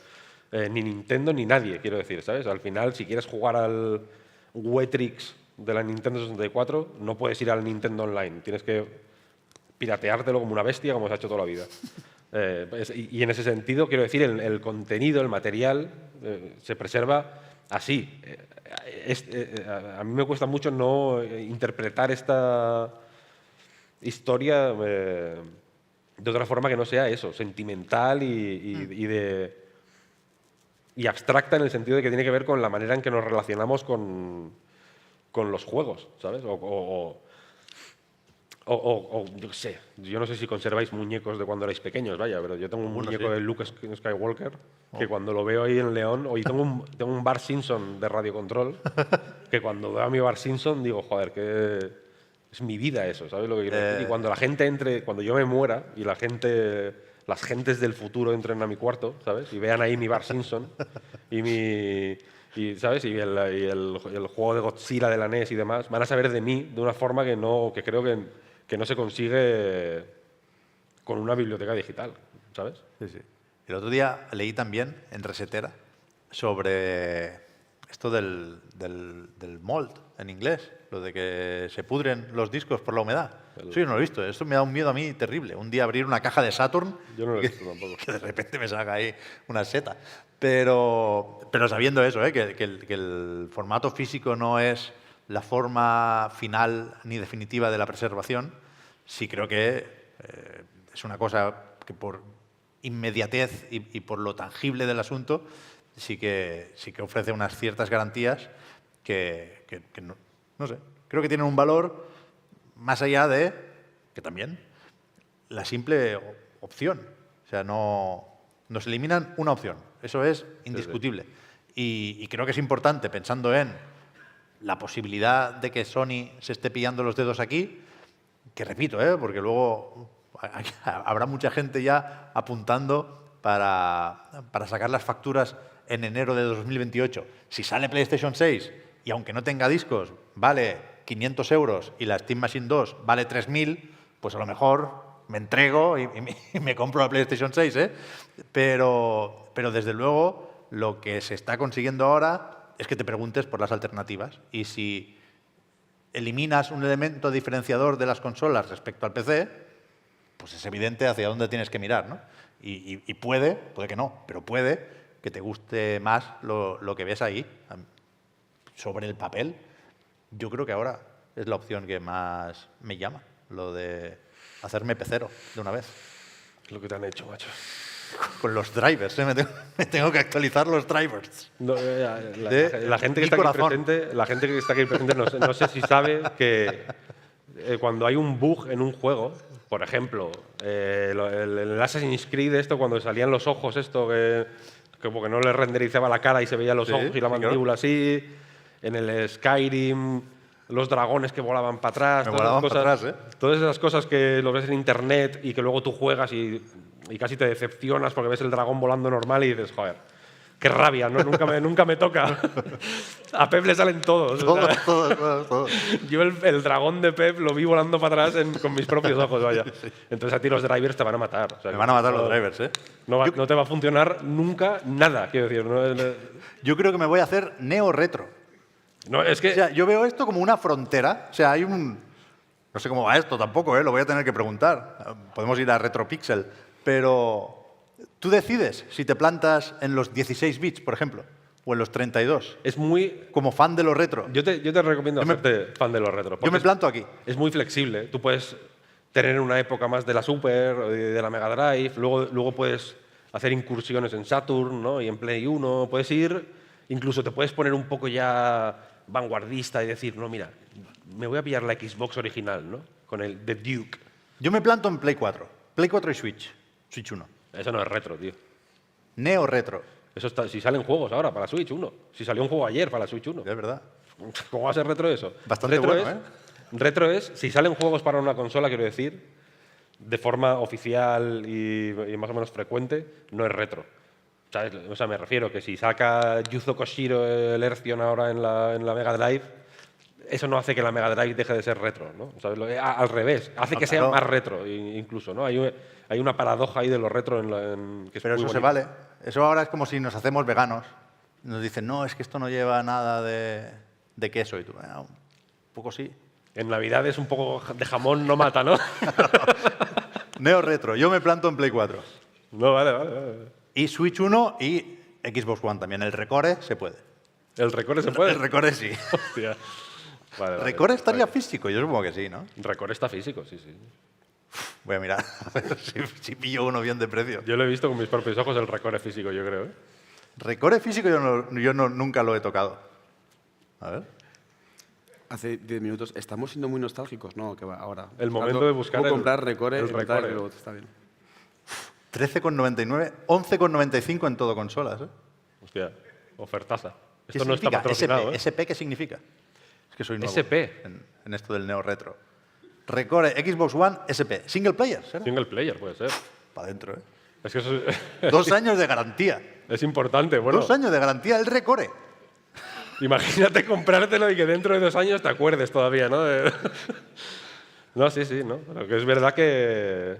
Ni Nintendo ni nadie, quiero decir, ¿sabes? Al final, si quieres jugar al Wetrix de la Nintendo 64, no puedes ir al Nintendo Online. Tienes que pirateártelo como una bestia, como se ha hecho toda la vida. Y en ese sentido, quiero decir, el contenido, el material, se preserva así. A mí me cuesta mucho no interpretar esta historia de otra forma que no sea eso, sentimental y abstracta en el sentido de que tiene que ver con la manera en que nos relacionamos con los juegos, ¿sabes? Yo qué sé, yo no sé si conserváis muñecos de cuando erais pequeños, vaya, pero yo tengo un muñeco de Luke Skywalker que cuando lo veo ahí en León, hoy tengo un Bart Simpson de Radio Control, que cuando veo a mi Bart Simpson digo, joder, que es mi vida eso, ¿sabes lo que quiero decir? Y cuando la gente cuando yo me muera y las gentes del futuro entren a mi cuarto, ¿sabes? Y vean ahí mi Bart Simpson ¿sabes? Y el juego de Godzilla de la NES y demás, van a saber de mí de una forma que creo que no se consigue con una biblioteca digital, ¿sabes? Sí, sí. El otro día leí también en Resetera sobre esto del mold en inglés, lo de que se pudren los discos por la humedad. Eso yo no lo he visto. Esto me da un miedo a mí terrible. Un día abrir una caja de Saturn Yo no lo he visto tampoco. que de repente me salga ahí una seta. Pero sabiendo eso, que el formato físico no es la forma final ni definitiva de la preservación, sí creo que es una cosa que por inmediatez y por lo tangible del asunto, sí que ofrece unas ciertas garantías que no sé, creo que tienen un valor más allá de, que también, la simple opción. O sea, nos eliminan una opción. Eso es indiscutible. Y creo que es importante, pensando en la posibilidad de que Sony se esté pillando los dedos aquí, que repito, porque luego habrá mucha gente ya apuntando para sacar las facturas en enero de 2028. Si sale PlayStation 6 y aunque no tenga discos vale 500 euros y la Steam Machine 2 vale 3.000, pues a lo mejor me entrego y me compro la PlayStation 6. Pero desde luego lo que se está consiguiendo ahora es que te preguntes por las alternativas. Y si eliminas un elemento diferenciador de las consolas respecto al PC, pues es evidente hacia dónde tienes que mirar, ¿no? Y puede que no, pero puede que te guste más lo que ves ahí. Sobre el papel, yo creo que ahora es la opción que más me llama, lo de hacerme pecero de una vez. Es lo que te han hecho, macho. Con los drivers, me tengo que actualizar los drivers. No, la gente que está aquí presente, no sé si sabe que cuando hay un bug en un juego, por ejemplo, el Assassin's Creed, cuando salían los ojos, que como que no le renderizaba la cara y se veían los ojos y la mandíbula así, en el Skyrim, los dragones que volaban para atrás, todas esas cosas que lo ves en internet y que luego tú juegas y casi te decepcionas porque ves el dragón volando normal y dices, joder, qué rabia, ¿no? Nunca me toca. A Pep le salen todos. Todos. Yo el dragón de Pep lo vi volando para atrás con mis propios ojos, vaya. Entonces a ti los drivers te van a matar. O sea, me van a matar los drivers, No te va a funcionar nunca nada, quiero decir. Yo creo que me voy a hacer neo-retro. No, es que... O sea, yo veo esto como una frontera. O sea, hay un... No sé cómo va esto tampoco, lo voy a tener que preguntar. Podemos ir a RetroPixel. Pero tú decides si te plantas en los 16 bits, por ejemplo, o en los 32. Es muy... Como fan de los retro. Yo te recomiendo hacerte fan de los retro. Yo me planto aquí. Es muy flexible. Tú puedes tener una época más de la Super, de la Mega Drive, luego puedes hacer incursiones en Saturn, ¿no? Y en Play 1. Puedes ir... Incluso te puedes poner un poco ya vanguardista y decir, no, mira, me voy a pillar la Xbox original, ¿no? Con el The Duke. Yo me planto en Play 4. Play 4 y Switch 1. Eso no es retro, tío. Neo-retro. Eso está, si salen juegos ahora para la Switch 1. Si salió un juego ayer para la Switch 1. Es verdad. ¿Cómo va a ser retro eso? Bastante retro bueno, Retro es, si salen juegos para una consola, quiero decir, de forma oficial y más o menos frecuente, no es retro. ¿Sabes? O sea, me refiero que si saca Yuzo Koshiro el Earthbound ahora en la Mega Drive, eso no hace que la Mega Drive deje de ser retro, ¿no? ¿Sabes? Al revés, hace que sea más retro incluso, ¿no? Hay una paradoja ahí de lo retro que es Pero muy eso bonito. se vale. Eso ahora es como si nos hacemos veganos. Nos dicen, no, es que esto no lleva nada de queso. Y tú, un poco sí. En Navidad es un poco de jamón no mata, ¿no? Neo-retro. Yo me planto en Play 4. No, vale. Y Switch 1 y Xbox One también. El Recore se puede. ¿El Recore se puede? El Recore sí. Hostia. Vale, Recore estaría físico, yo supongo que sí, ¿no? Recore está físico, sí. Voy a mirar a ver si pillo uno bien de precio. Yo lo he visto con mis propios ojos, el Recore físico, yo creo. Recore físico yo nunca lo he tocado. A ver. Hace 10 minutos. Estamos siendo muy nostálgicos, ¿no? Que va ahora. El momento de buscar comprar Recore. el Recore. Pero está bien. 13,99, 11,95 en todo consolas. Hostia, ofertaza. ¿Qué Esto no está significa? patrocinado, SP, ¿qué significa? Es que soy nuevo SP. en esto del neo-retro. Recore, Xbox One, SP. Single player, ¿será? Single player, puede ser. Para adentro, Es que eso es, 2 años de garantía. es importante. Bueno, 2 años de garantía el Recore. imagínate comprártelo y que dentro de 2 años te acuerdes todavía, ¿no? No, sí, ¿no? Pero que es verdad que...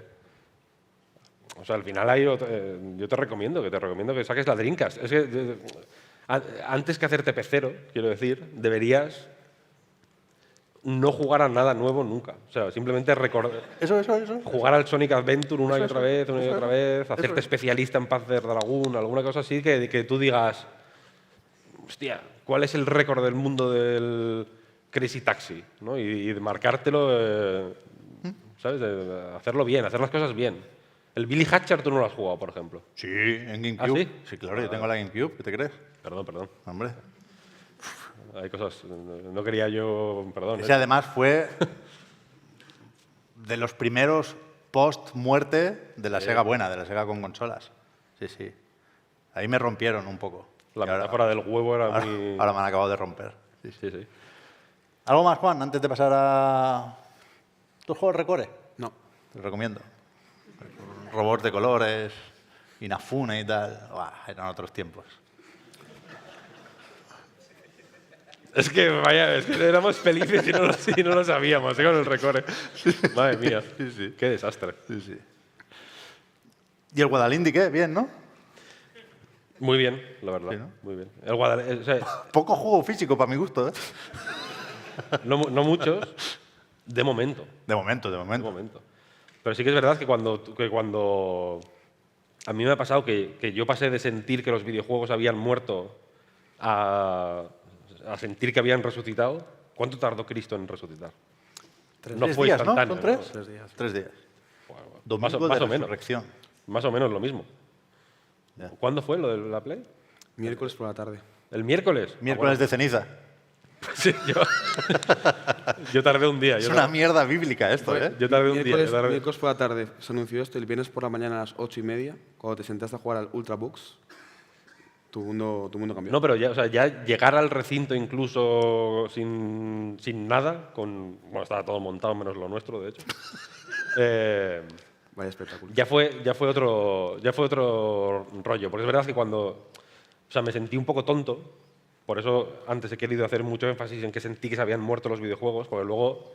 O sea, al final yo te recomiendo que saques la Dreamcast. Es que antes que hacerte pecero, quiero decir, deberías no jugar a nada nuevo nunca. O sea, simplemente Eso. jugar al Sonic Adventure una y Eso, otra vez, hacerte Eso. especialista en Panzer Dragoon, alguna cosa así, que tú digas, hostia, ¿cuál es el récord del mundo del Crazy Taxi? ¿No? Y marcártelo, ¿sabes? Hacerlo bien, hacer las cosas bien. El Billy Hatcher tú no lo has jugado, por ejemplo. Sí, en GameCube. ¿Ah, sí? Sí, claro, yo tengo la GameCube, ¿qué te crees? Perdón. Hombre. Hay cosas... No quería yo... Perdón. Ese además fue de los primeros post-muerte de la Sega buena, de la Sega con consolas. Sí, sí. Ahí me rompieron un poco. La Y ahora- metáfora del huevo era ahora, muy... ahora me han acabado de romper. Sí, sí. Sí, sí. ¿Algo más, Juan, antes de pasar a tus juegos Recore? No. Te lo recomiendo. Robots de colores, Inafune y tal. Buah, eran otros tiempos. Es que, vaya, es que éramos felices y no lo sabíamos, con el recore. Madre mía, sí. qué desastre. Sí, sí. ¿Y el Guadalindi qué? Bien, ¿no? Muy bien, la verdad. Sí, ¿no? Muy bien. El Guadalajara, o sea, Poco juego físico para mi gusto, ¿eh? no muchos, de momento. De momento, de De momento. momento. Pero sí que es verdad que cuando a mí me ha pasado que yo pasé de sentir que los videojuegos habían muerto a sentir que habían resucitado. ¿Cuánto tardó Cristo en resucitar? No 3 fue días, ¿no? instantáneo, ¿Son 3? ¿no? 3 días. 3 días. Bueno, Domingo más de o menos. resurrección. Más o menos lo mismo. Ya. ¿Cuándo fue lo de la Play? Miércoles por la tarde. ¿El miércoles? Miércoles de ceniza. Sí, yo tardé un día. Es una mierda bíblica esto, ¿eh? Yo tardé un día. Miércoles, yo tardé- miércoles por la tarde se anunció esto, el viernes por la mañana a las 8:30, cuando te sentaste a jugar al Ultrabooks, tu mundo cambió. No, pero ya, o sea, ya llegar al recinto incluso sin nada, bueno, estaba todo montado menos lo nuestro, de hecho. Vaya espectáculo. Ya fue otro rollo, porque es verdad que o sea, me sentí un poco tonto, por eso antes he querido hacer mucho énfasis en que sentí que se habían muerto los videojuegos, porque luego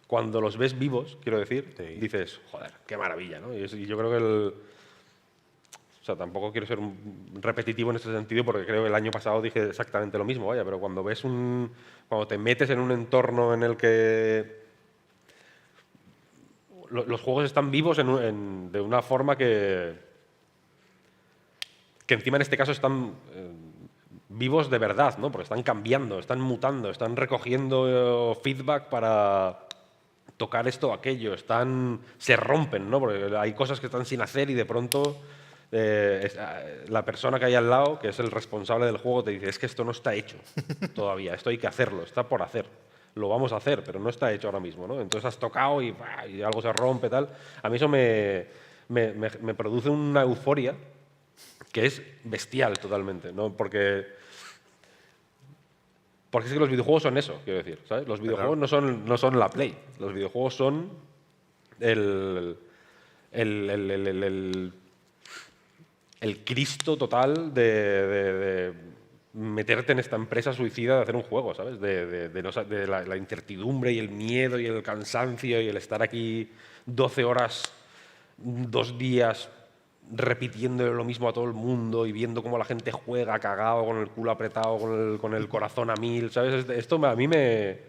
cuando los ves vivos, quiero decir, Sí. dices, joder, qué maravilla, ¿no? Y yo creo que o sea, tampoco quiero ser repetitivo en este sentido, porque creo que el año pasado dije exactamente lo mismo, vaya, pero cuando cuando te metes en un entorno en el que los juegos están vivos de una forma que encima en este caso están vivos de verdad, ¿no? Porque están cambiando, están mutando, están recogiendo feedback para tocar esto o aquello, se rompen, ¿no? Porque hay cosas que están sin hacer y de pronto la persona que hay al lado, que es el responsable del juego, te dice, es que esto no está hecho todavía, esto hay que hacerlo, está por hacer. Lo vamos a hacer, pero no está hecho ahora mismo, ¿no? Entonces has tocado y algo se rompe, tal. A mí eso me produce una euforia que es bestial totalmente, ¿no? Porque es que los videojuegos son eso, quiero decir, ¿sabes? Los videojuegos no son la Play, los videojuegos son el Cristo total de meterte en esta empresa suicida de hacer un juego, ¿sabes? De la incertidumbre y el miedo y el cansancio y el estar aquí 12 horas, 2 días repitiendo lo mismo a todo el mundo y viendo cómo la gente juega cagado, con el culo apretado, con el corazón a 1000, ¿sabes? Esto a mí me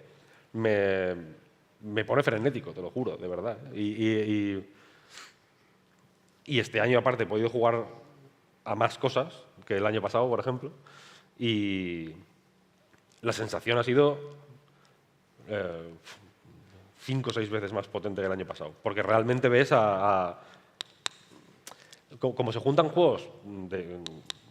pone frenético, te lo juro, de verdad. Y este año, aparte, he podido jugar a más cosas que el año pasado, por ejemplo, y la sensación ha sido 5 o 6 veces más potente que el año pasado, porque realmente ves como se juntan juegos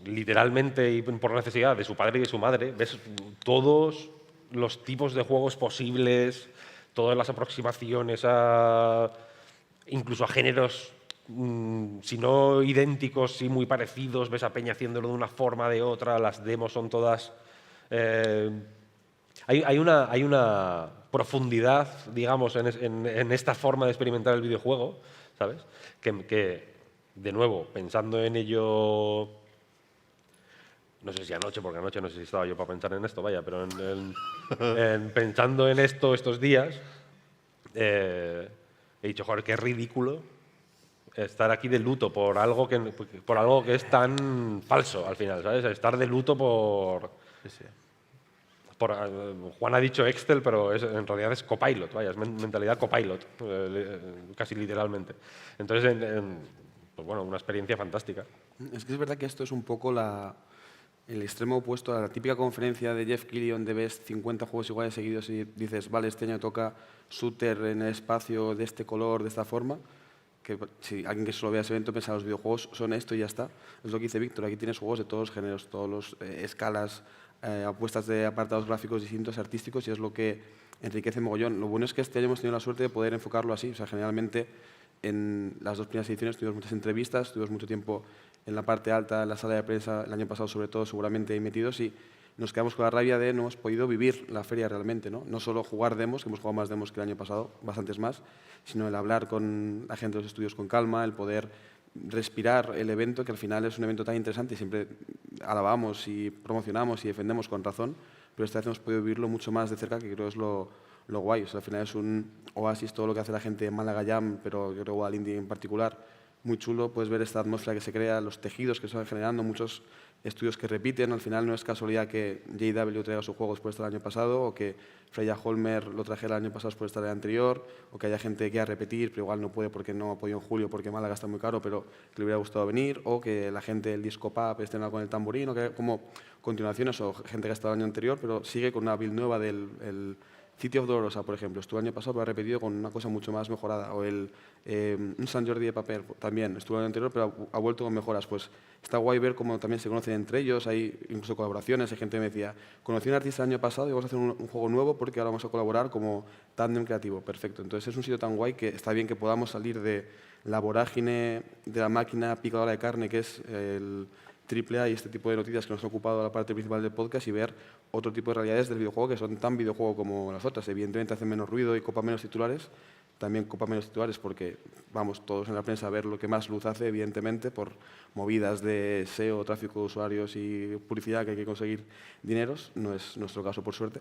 literalmente y por necesidad de su padre y de su madre, ves todos los tipos de juegos posibles, todas las aproximaciones incluso a géneros si no idénticos, sí muy parecidos, ves a Peña haciéndolo de una forma, de otra, las demos son todas... hay una profundidad, digamos, en esta forma de experimentar el videojuego, ¿sabes? Que, de nuevo, pensando en ello... No sé si anoche, porque anoche no sé si estaba yo para pensar en esto, vaya, pero pensando en esto estos días, he dicho, joder, qué ridículo estar aquí de luto por algo que es tan falso al final, ¿sabes? Estar de luto por... Sí. Juan ha dicho Excel, pero en realidad es Copilot, vaya, es mentalidad Copilot, casi literalmente. Entonces, pues bueno, una experiencia fantástica. Es que es verdad que esto es un poco el extremo opuesto a la típica conferencia de Jeff Keighley donde ves 50 juegos iguales seguidos y dices, vale, este año toca shooter en el espacio de este color, de esta forma, que si alguien que solo vea ese evento piensa los videojuegos son esto y ya está. Es lo que dice Víctor, aquí tienes juegos de todos los géneros, todas las escalas, apuestas de apartados gráficos distintos, artísticos, y es lo que enriquece mogollón. Lo bueno es que este año hemos tenido la suerte de poder enfocarlo así. O sea, generalmente en las 2 primeras ediciones tuvimos muchas entrevistas, tuvimos mucho tiempo en la parte alta, en la sala de prensa, el año pasado sobre todo, seguramente ahí metidos, y nos quedamos con la rabia de no hemos podido vivir la feria realmente, ¿no? No solo jugar demos, que hemos jugado más demos que el año pasado, bastantes más, sino el hablar con la gente de los estudios con calma, el poder respirar el evento, que al final es un evento tan interesante y siempre alabamos y promocionamos y defendemos con razón, pero esta vez hemos podido vivirlo mucho más de cerca, que creo es lo guay. O sea, al final es un oasis todo lo que hace la gente en Málaga Jam, pero yo creo Guadalindi en particular, muy chulo. Puedes ver esta atmósfera que se crea, los tejidos que se van generando, muchos estudios que repiten. Al final no es casualidad que JW traiga sus juegos por estar el año pasado, o que Freya Holmer lo trajera el año pasado por estar el anterior, o que haya gente que quiera repetir, pero igual no puede porque no ha podido en julio porque Málaga está muy caro, pero que le hubiera gustado venir, o que la gente del Disco Pub esté con el tamborín, o que como continuaciones, o gente que ha estado el año anterior, pero sigue con una build nueva del City of Dolorosa, por ejemplo, estuvo el año pasado, pero ha repetido con una cosa mucho más mejorada. O un San Jordi de Paper también estuvo en el anterior, pero ha vuelto con mejoras. Pues está guay ver cómo también se conocen entre ellos, hay incluso colaboraciones. Hay gente que me decía, conocí a un artista el año pasado y vamos a hacer un juego nuevo porque ahora vamos a colaborar como tándem creativo. Perfecto. Entonces es un sitio tan guay que está bien que podamos salir de la vorágine de la máquina picadora de carne que es el AAA y este tipo de noticias que nos ha ocupado la parte principal del podcast, y ver otro tipo de realidades del videojuego que son tan videojuego como las otras. Evidentemente hacen menos ruido y copa menos titulares, también copa menos titulares porque vamos todos en la prensa a ver lo que más luz hace, evidentemente, por movidas de SEO, tráfico de usuarios y publicidad, que hay que conseguir dineros. No es nuestro caso, por suerte,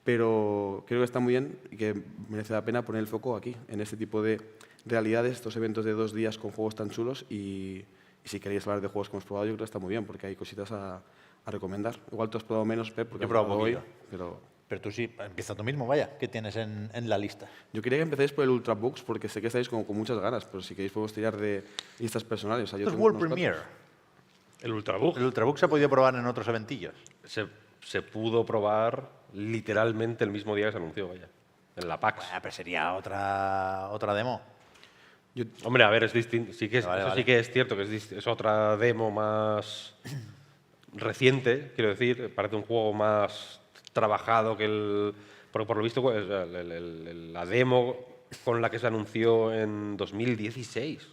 pero creo que está muy bien y que merece la pena poner el foco aquí, en este tipo de realidades, estos eventos de 2 días con juegos tan chulos. Y si queréis hablar de juegos que hemos probado, yo creo que está muy bien, porque hay cositas a recomendar. Igual tú has probado menos, Pep, porque Yo he probado hoy, poquillo. Pero tú sí, empieza tú mismo, vaya. ¿Qué tienes en la lista? Yo quería que empecéis por el Ultrabooks, porque sé que estáis con muchas ganas, pero si queréis podemos tirar de listas personales. O sea, yo Esto es tengo World unos Premiere. El Ultrabook El Ultrabook se ha podido probar en otros eventillos. se pudo probar literalmente el mismo día que se anunció, vaya, en la PAX. Bueno, pero sería otra demo. Hombre, a ver, es distinto. Sí que Vale, eso vale. sí que es cierto, que es otra demo más reciente, quiero decir. Parece un juego más trabajado que el. Porque por lo visto, pues, la demo con la que se anunció en 2016.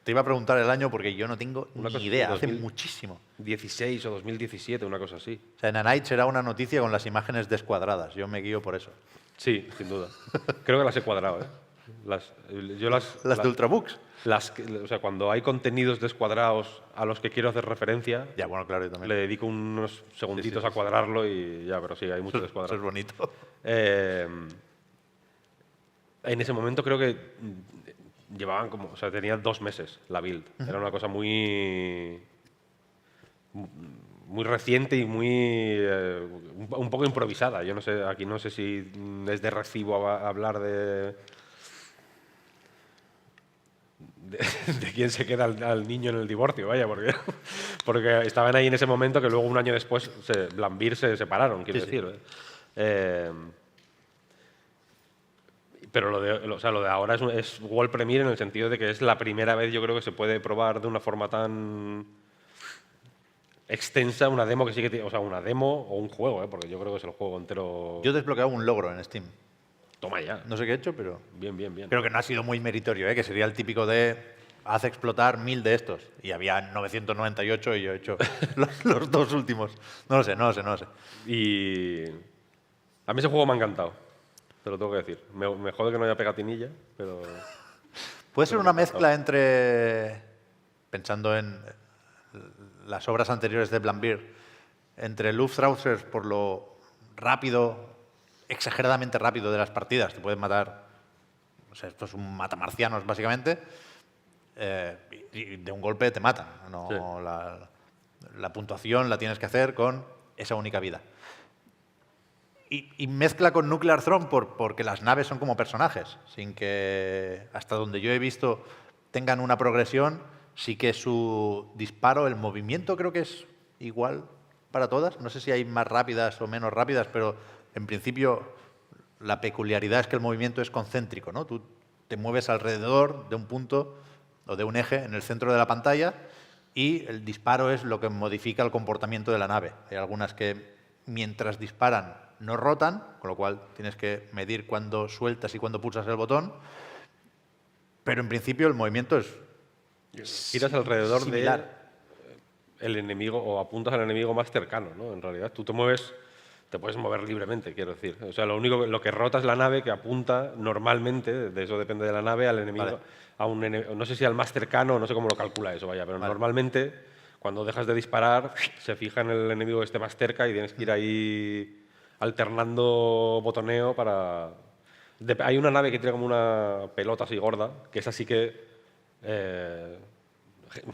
Te iba a preguntar el año porque yo no tengo Una ni cosa idea. así, Hace 2000. muchísimo. 16 o 2017, una cosa así. O sea, en A Night será una noticia con las imágenes descuadradas. Yo me guío por eso. Sí, sin duda. Creo que las he cuadrado, ¿eh? Las ¿Las de Ultrabooks? O sea, cuando hay contenidos descuadrados a los que quiero hacer referencia, Ya, bueno, claro, yo también. le dedico unos segunditos Sí, a cuadrarlo y ya, pero sí, hay mucho Eso es descuadrado. bonito. En ese momento creo que llevaban como, o sea, tenía 2 meses la build. Era una cosa muy reciente y un poco improvisada. Yo no sé, aquí no sé si es de recibo hablar de quién se queda al niño en el divorcio, vaya, porque estaban ahí en ese momento que luego un año después Blambir se separaron, quiero Sí, sí. decir. Pero lo de ahora es World Premiere en el sentido de que es la primera vez, yo creo, que se puede probar de una forma tan extensa una demo que sí que tiene, o sea, una demo o un juego, porque yo creo que es el juego entero. Yo he desbloqueado un logro en Steam. Toma ya. No sé qué he hecho, pero Bien, bien, bien. creo que no ha sido muy meritorio, que sería el típico de haz explotar 1000 de estos. Y había 998 y yo he hecho los 2 últimos. No lo sé. Y a mí ese juego me ha encantado, te lo tengo que decir. Me jode que no haya pegatinilla, pero Puede ser una mezcla entre, pensando en las obras anteriores de Blambir, entre Luftrausers por lo rápido, exageradamente rápido de las partidas. Te pueden matar, o sea, esto es un matamarcianos básicamente, y de un golpe te matan. No, Sí. la puntuación la tienes que hacer con esa única vida. Y mezcla con Nuclear Throne porque las naves son como personajes, sin que, hasta donde yo he visto, tengan una progresión. Sí que su disparo, el movimiento creo que es igual para todas. No sé si hay más rápidas o menos rápidas, pero en principio la peculiaridad es que el movimiento es concéntrico, ¿no? Tú te mueves alrededor de un punto o de un eje en el centro de la pantalla y el disparo es lo que modifica el comportamiento de la nave. Hay algunas que mientras disparan no rotan, con lo cual tienes que medir cuándo sueltas y cuándo pulsas el botón, pero en principio el movimiento es Giras alrededor similar. de el enemigo o apuntas al enemigo más cercano, ¿no? En realidad, tú te puedes mover libremente, quiero decir. O sea, lo que rota es la nave que apunta normalmente, de eso depende de la nave, al enemigo, Vale. no sé si al más cercano, no sé cómo lo calcula eso, vaya, pero Vale. normalmente cuando dejas de disparar se fija en el enemigo que esté más cerca y tienes que ir ahí alternando botoneo para... Hay una nave que tiene como una pelota así gorda, que es así que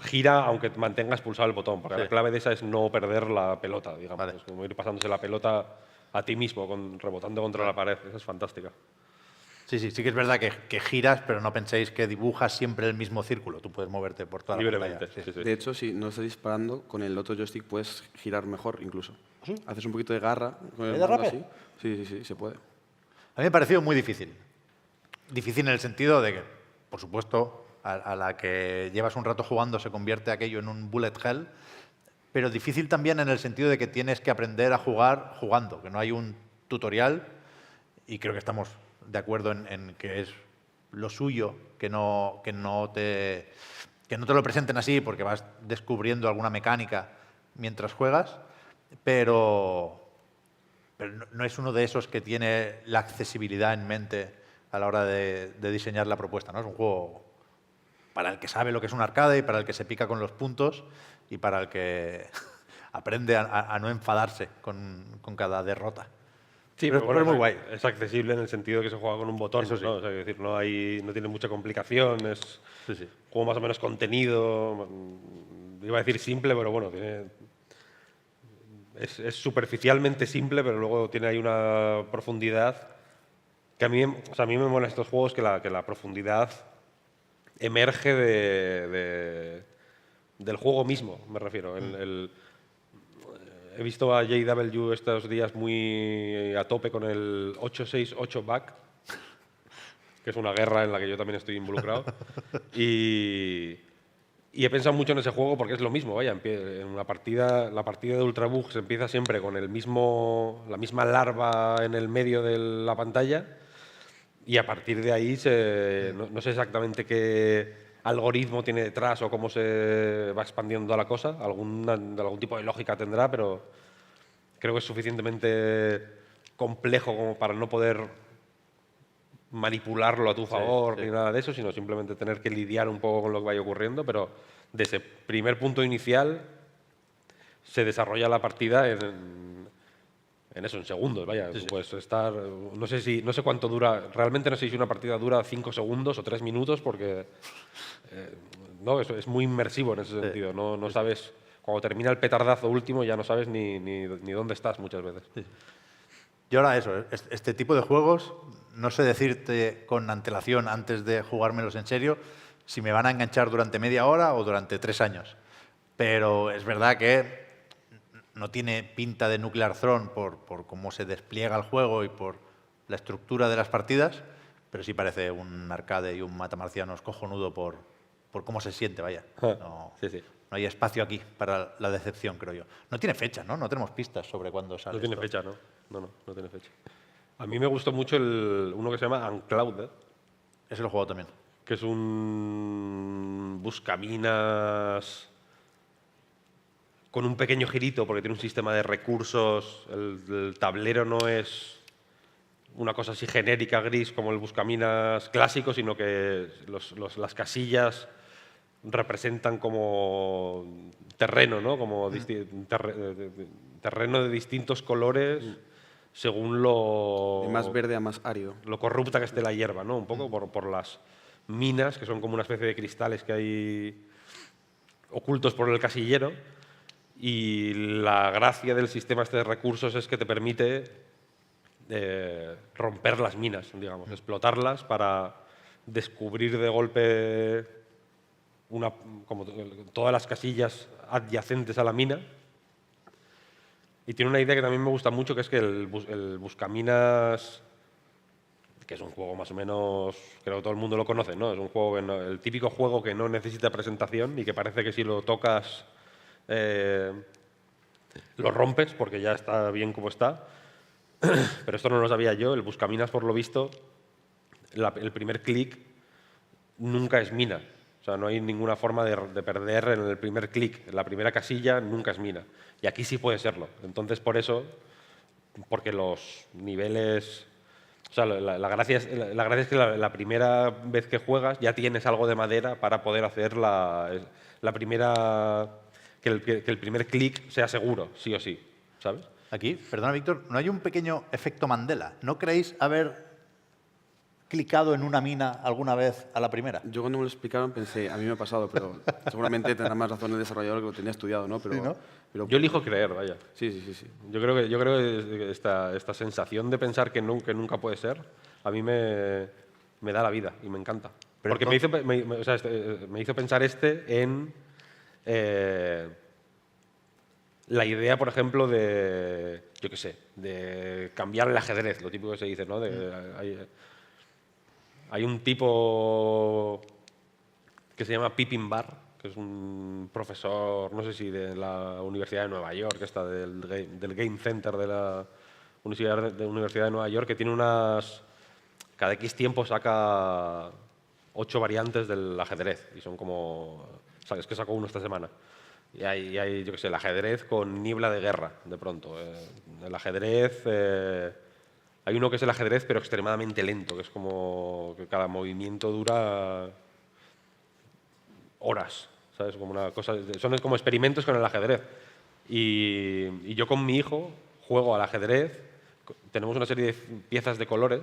gira aunque mantengas pulsado el botón, porque Sí. la clave de esa es no perder la pelota, digamos. Vale. Es como ir pasándose la pelota a ti mismo, rebotando contra la pared. Esa es fantástica. Sí que es verdad que giras, pero no penséis que dibujas siempre el mismo círculo. Tú puedes moverte por toda la Libremente. pantalla. Sí, sí. De hecho, si no estás disparando, con el otro joystick puedes girar mejor incluso. Haces un poquito de garra con el ¿Hay mando derrape? así. Sí, se puede. A mí me ha parecido muy difícil. Difícil en el sentido de que, por supuesto, a la que llevas un rato jugando se convierte aquello en un bullet hell, pero difícil también en el sentido de que tienes que aprender a jugar jugando, que no hay un tutorial y creo que estamos de acuerdo en que es lo suyo que no te lo presenten así porque vas descubriendo alguna mecánica mientras juegas, pero no es uno de esos que tiene la accesibilidad en mente a la hora de diseñar la propuesta, ¿no? Es un juego para el que sabe lo que es un arcade y para el que se pica con los puntos y para el que aprende a no enfadarse con cada derrota. Sí, pero es muy guay. Es accesible en el sentido de que se juega con un botón. Eso sí. ¿no? O sea, quiero decir, no tiene mucha complicación, es Sí, sí. juego más o menos contenido. Iba a decir simple, pero bueno, es superficialmente simple, pero luego tiene ahí una profundidad que a mí me mola estos juegos que la profundidad emerge del juego mismo, me refiero. He visto a JW estos días muy a tope con el 868 Back, que es una guerra en la que yo también estoy involucrado. Y he pensado mucho en ese juego porque es lo mismo, vaya, en una partida, la partida de Ultrabug se empieza siempre con la misma larva en el medio de la pantalla y a partir de ahí no sé exactamente qué algoritmo tiene detrás o cómo se va expandiendo toda la cosa, algún tipo de lógica tendrá, pero creo que es suficientemente complejo como para no poder manipularlo a tu favor sí. ni nada de eso, sino simplemente tener que lidiar un poco con lo que vaya ocurriendo, pero de ese primer punto inicial se desarrolla la partida en segundos, vaya. Puedes estar, no sé cuánto dura, realmente no sé si una partida dura 5 segundos o 3 minutos, porque no, es muy inmersivo en ese sentido. No sabes, cuando termina el petardazo último ya no sabes ni dónde estás muchas veces. Y ahora eso, este tipo de juegos, no sé decirte con antelación antes de jugármelos en serio si me van a enganchar durante media hora o durante 3 años. Pero es verdad que no tiene pinta de Nuclear Throne por cómo se despliega el juego y por la estructura de las partidas, pero sí parece un arcade y un matamarcianos cojonudo por cómo se siente, vaya. No, Sí. no hay espacio aquí para la decepción, creo yo. No tiene fecha, ¿no? No tenemos pistas sobre cuándo sale. No tiene esto. fecha, ¿no? No tiene fecha. A mí me gustó mucho uno que se llama Unclouded, Ese lo he jugado también. que es un buscaminas con un pequeño girito, porque tiene un sistema de recursos. El tablero no es una cosa así genérica, gris, como el buscaminas clásico, sino que las casillas representan como terreno, ¿no? Como terreno de distintos colores según De más verde a más árido. lo corrupta que esté la hierba, ¿no? Un poco por las minas, que son como una especie de cristales que hay ocultos por el casillero. Y la gracia del sistema este de recursos es que te permite romper las minas, digamos, explotarlas para descubrir de golpe como todas las casillas adyacentes a la mina. Y tiene una idea que también me gusta mucho, que es que el buscaminas, que es un juego más o menos, creo que todo el mundo lo conoce, ¿no? Es un juego el típico juego que no necesita presentación y que parece que si lo tocas lo rompes porque ya está bien como está. Pero esto no lo sabía yo. El Buscaminas, por lo visto, el primer clic nunca es mina. O sea, no hay ninguna forma de perder en el primer clic. En la primera casilla nunca es mina. Y aquí sí puede serlo. Entonces, por eso, porque los niveles... O sea, la gracia es que la primera vez que juegas ya tienes algo de madera para poder hacer la primera... Que el primer clic sea seguro, sí o sí, ¿sabes? Aquí, perdona, Víctor, ¿no hay un pequeño efecto Mandela? ¿No creéis haber clicado en una mina alguna vez a la primera? Yo cuando me lo explicaron pensé, a mí me ha pasado, pero seguramente tendrá más razón el desarrollador que lo tenía estudiado, ¿no? Pero, Sí, ¿no? pero Yo elijo creer, vaya. sí. Yo creo que esta sensación de pensar que nunca puede ser, a mí me da la vida y me encanta. Pero Porque me hizo pensar en la idea, por ejemplo, de, yo qué sé, de cambiar el ajedrez, lo típico que se dice, ¿no? Hay un tipo que se llama Pippin Barr, que es un profesor, no sé si de la Universidad de Nueva York, que está del Game Center de la Universidad de Nueva York, que tiene cada X tiempo saca 8 variantes del ajedrez, y son como... ¿Sabes? Que sacó uno esta semana. Y hay, yo qué sé, el ajedrez con niebla de guerra, de pronto. El ajedrez... hay uno que es el ajedrez, pero extremadamente lento, que es como que cada movimiento dura horas, ¿sabes? Como una cosa, son como experimentos con el ajedrez. Y yo con mi hijo juego al ajedrez, tenemos una serie de piezas de colores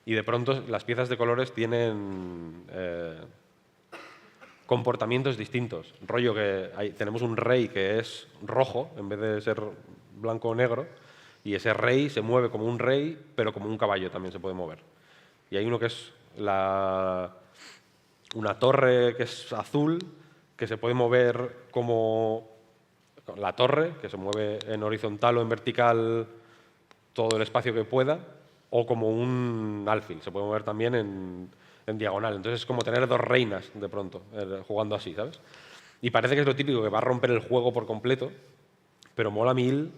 y de pronto las piezas de colores tienen comportamientos distintos. Rollo que tenemos un rey que es rojo en vez de ser blanco o negro, y ese rey se mueve como un rey, pero como un caballo también se puede mover. Y hay uno que es una torre que es azul, que se puede mover como la torre, que se mueve en horizontal o en vertical todo el espacio que pueda, o como un alfil, se puede mover también en diagonal. Entonces es como tener dos reinas de pronto, jugando así, ¿sabes? Y parece que es lo típico, que va a romper el juego por completo, pero mola mil.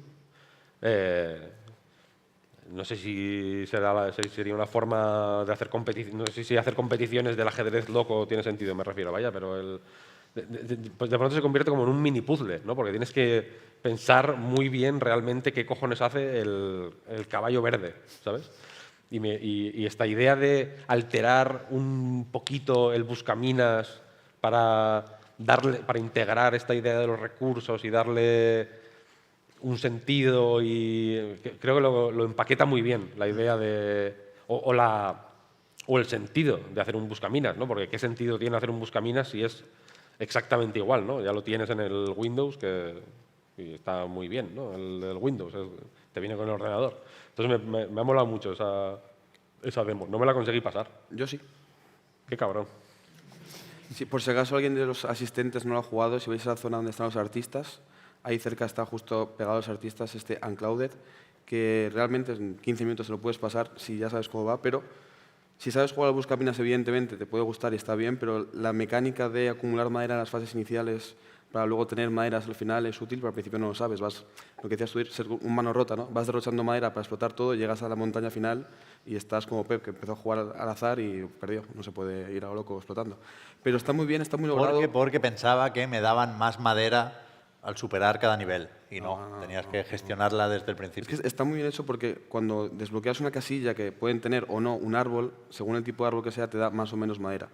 No sé si sería una forma de hacer competiciones. No sé si hacer competiciones del ajedrez loco tiene sentido, me refiero, vaya, pero pues de pronto se convierte como en un mini puzzle, ¿no? Porque tienes que pensar muy bien realmente qué cojones hace el caballo verde, ¿sabes? Y esta idea de alterar un poquito el buscaminas para integrar esta idea de los recursos y darle un sentido, y creo que lo empaqueta muy bien la idea de o el sentido de hacer un buscaminas, ¿no? Porque qué sentido tiene hacer un buscaminas si es exactamente igual, ¿no? Ya lo tienes en el Windows, y está muy bien, ¿no? El Windows te viene con el ordenador. Entonces me ha molado mucho esa demo. No me la conseguí pasar. Yo sí. Qué cabrón. Sí, por si acaso alguien de los asistentes no lo ha jugado, si vais a la zona donde están los artistas, ahí cerca está justo pegado a los artistas Unclouded, que realmente en 15 minutos se lo puedes pasar si ya sabes cómo va, pero si sabes jugar al Buscaminas, evidentemente te puede gustar y está bien, pero la mecánica de acumular madera en las fases iniciales para luego tener maderas al final es útil, pero al principio no lo sabes. Lo que decías tú, ser un mano rota, ¿no? Vas derrochando madera para explotar todo, llegas a la montaña final y estás como Pep, que empezó a jugar al azar y perdió. No se puede ir a lo loco explotando. Pero está muy bien, está muy logrado. Porque pensaba que me daban más madera al superar cada nivel. Y no, tenías que gestionarla desde el principio. Es que está muy bien hecho porque cuando desbloqueas una casilla que pueden tener o no un árbol, según el tipo de árbol que sea, te da más o menos madera.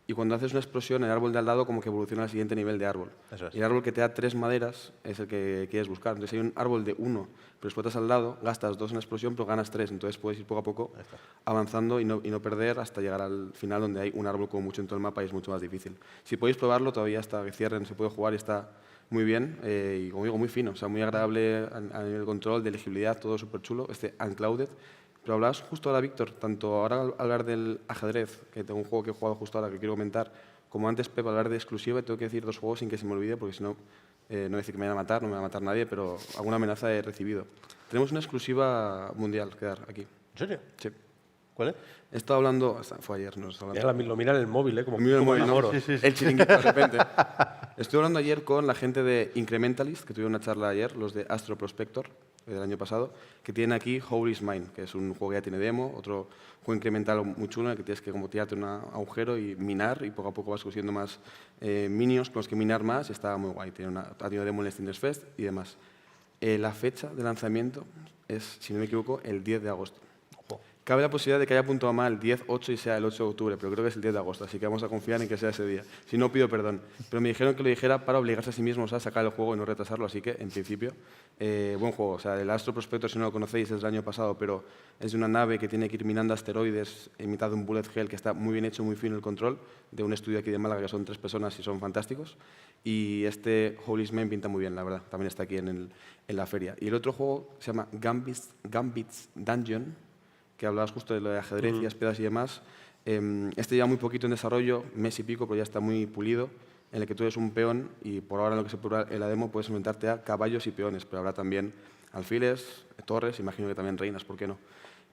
Y cuando haces una explosión, el árbol de al lado como que evoluciona al siguiente nivel de árbol. Eso es. Y el árbol que te da 3 maderas es el que quieres buscar. Entonces hay un árbol de 1, pero explotas al lado, gastas 2 en la explosión, pero ganas 3. Entonces puedes ir poco a poco avanzando y no perder hasta llegar al final, donde hay un árbol como mucho en todo el mapa y es mucho más difícil. Si podéis probarlo, todavía hasta que cierren se puede jugar y está muy bien. Y como digo, muy fino. O sea, muy agradable a nivel de control, de legibilidad, todo súper chulo. Unclouded. Pero hablabas justo ahora, Víctor, tanto ahora al hablar del ajedrez, que tengo un juego que he jugado justo ahora que quiero comentar, como antes, Pep, hablar de exclusiva, y tengo que decir 2 juegos sin que se me olvide, porque si no, no voy a decir que me van a matar, no me va a matar nadie, pero alguna amenaza he recibido. Tenemos una exclusiva mundial que dar aquí. ¿En serio? Sí. ¿Cuál es? He estado hablando... Fue ayer, no estaba hablando. Lo mira en el móvil, como, Mira el como móvil, en ¿no? oro. El chiringuito de repente. Estuve hablando ayer con la gente de Incrementalist, que tuvieron una charla ayer, los de Astro Prospector, del año pasado, que tienen aquí Hole is Mine, que es un juego que ya tiene demo, otro juego incremental muy chulo, en el que tienes que como tirarte un agujero y minar, y poco a poco vas consiguiendo más minions con los que minar más, y está muy guay. Ha tenido demo en el Steam Fest y demás. La fecha de lanzamiento es, si no me equivoco, el 10 de agosto. Cabe la posibilidad de que haya apuntado mal el 10-8 y sea el 8 de octubre, pero creo que es el 10 de agosto, así que vamos a confiar en que sea ese día. Si no, pido perdón. Pero me dijeron que lo dijera para obligarse a sí mismos a sacar el juego y no retrasarlo, así que, en principio, buen juego. O sea, el Astro Prospector, si no lo conocéis, es del año pasado, pero es de una nave que tiene que ir minando asteroides en mitad de un bullet hell que está muy bien hecho, muy fino el control, de un estudio aquí de Málaga, que son 3 personas y son fantásticos. Y este Hole is Mine pinta muy bien, la verdad. También está aquí en la feria. Y el otro juego se llama Gambit's Dungeon, que hablabas justo de lo de ajedrez y espedas y demás. Este lleva muy poquito en desarrollo, mes y pico, pero ya está muy pulido, en el que tú eres un peón y por ahora en lo que se prueba en la demo puedes enfrentarte a caballos y peones, pero habrá también alfiles, torres, imagino que también reinas, ¿por qué no?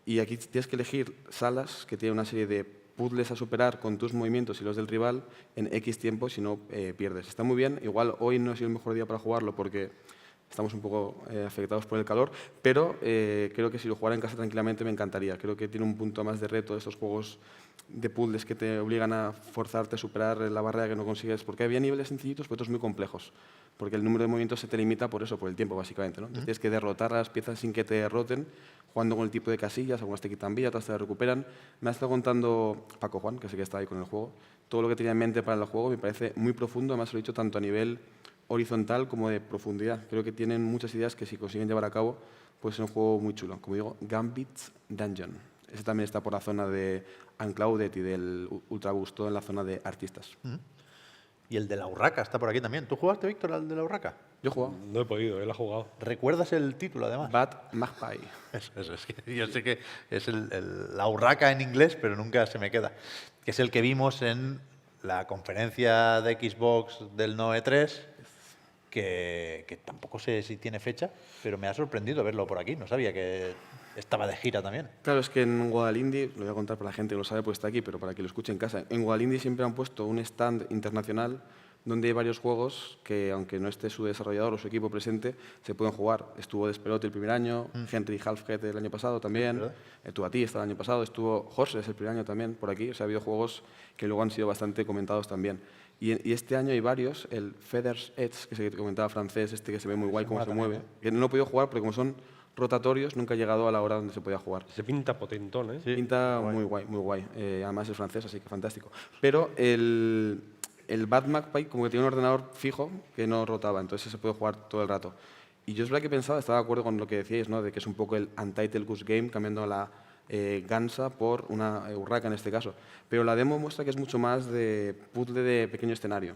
Y aquí tienes que elegir salas que tienen una serie de puzzles a superar con tus movimientos y los del rival en X tiempo, si no pierdes. Está muy bien, igual hoy no ha sido el mejor día para jugarlo porque estamos un poco afectados por el calor, pero creo que si lo jugara en casa tranquilamente me encantaría. Creo que tiene un punto más de reto de estos juegos de puzzles que te obligan a forzarte a superar la barrera que no consigues, porque había niveles sencillitos, pero otros muy complejos, porque el número de movimientos se te limita por eso, por el tiempo básicamente, ¿no? Tienes que derrotar a las piezas sin que te derroten, jugando con el tipo de casillas, algunas te quitan vida, otras te recuperan. Me ha estado contando Paco Juan, que sé que está ahí con el juego, todo lo que tenía en mente para el juego, me parece muy profundo, además lo he dicho tanto a nivel horizontal como de profundidad. Creo que tienen muchas ideas que si consiguen llevar a cabo, pues es un juego muy chulo. Como digo, Gambit's Dungeon. Ese también está por la zona de Unclouded y del Ultraboost, todo en la zona de artistas. Y el de la Urraca está por aquí también. ¿Tú jugaste, Víctor, al de la Urraca? Yo he jugado. No he podido, él ha jugado. ¿Recuerdas el título, además? Bad Magpie. Eso es que yo sé que es la Urraca en inglés, pero nunca se me queda. Que es el que vimos en la conferencia de Xbox del Noe 3, que tampoco sé si tiene fecha, pero me ha sorprendido verlo por aquí. No sabía que estaba de gira también. Claro, es que en Guadalindi, lo voy a contar para la gente que lo sabe, pues está aquí, pero para que lo escuche en casa. En Guadalindi siempre han puesto un stand internacional donde hay varios juegos que, aunque no esté su desarrollador o su equipo presente, se pueden jugar. Estuvo Desperote el primer año, Henry Halfhead el año pasado también, Tu a ti está el año pasado, estuvo Horses el primer año también por aquí. O sea, ha habido juegos que luego han sido bastante comentados también. Y este año hay varios, el Feather's Edge, que se comentaba francés, que se ve muy guay cómo se mueve. Que no lo he podido jugar porque como son rotatorios, nunca he llegado a la hora donde se podía jugar. Se pinta potentón, ¿eh? Sí, pinta muy guay, muy guay. Además es francés, así que fantástico. Pero el Bad Magpie como que tiene un ordenador fijo que no rotaba, entonces se puede jugar todo el rato. Y yo es verdad que pensaba, estaba de acuerdo con lo que decíais, ¿no? De que es un poco el Untitled Goose Game, cambiando la Gansa por una Urraca en este caso. Pero la demo muestra que es mucho más de puzzle de pequeño escenario.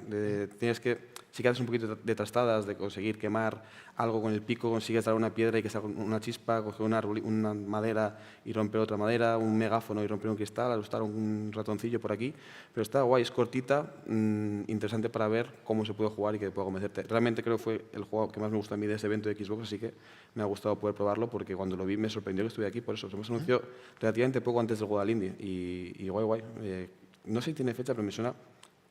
Tienes que, si que haces un poquito de trastadas, de conseguir quemar algo con el pico, consigues dar una piedra y que salga una chispa, coger una madera y romper otra madera, un megáfono y romper un cristal, asustar un ratoncillo por aquí. Pero está guay, es cortita, interesante para ver cómo se puede jugar y que pueda convencerte. Realmente creo que fue el juego que más me gustó a mí de ese evento de Xbox, así que me ha gustado poder probarlo porque cuando lo vi me sorprendió que estuve aquí, por eso. Se me anunció relativamente poco antes del Guadalindi y guay. No sé si tiene fecha, pero me suena,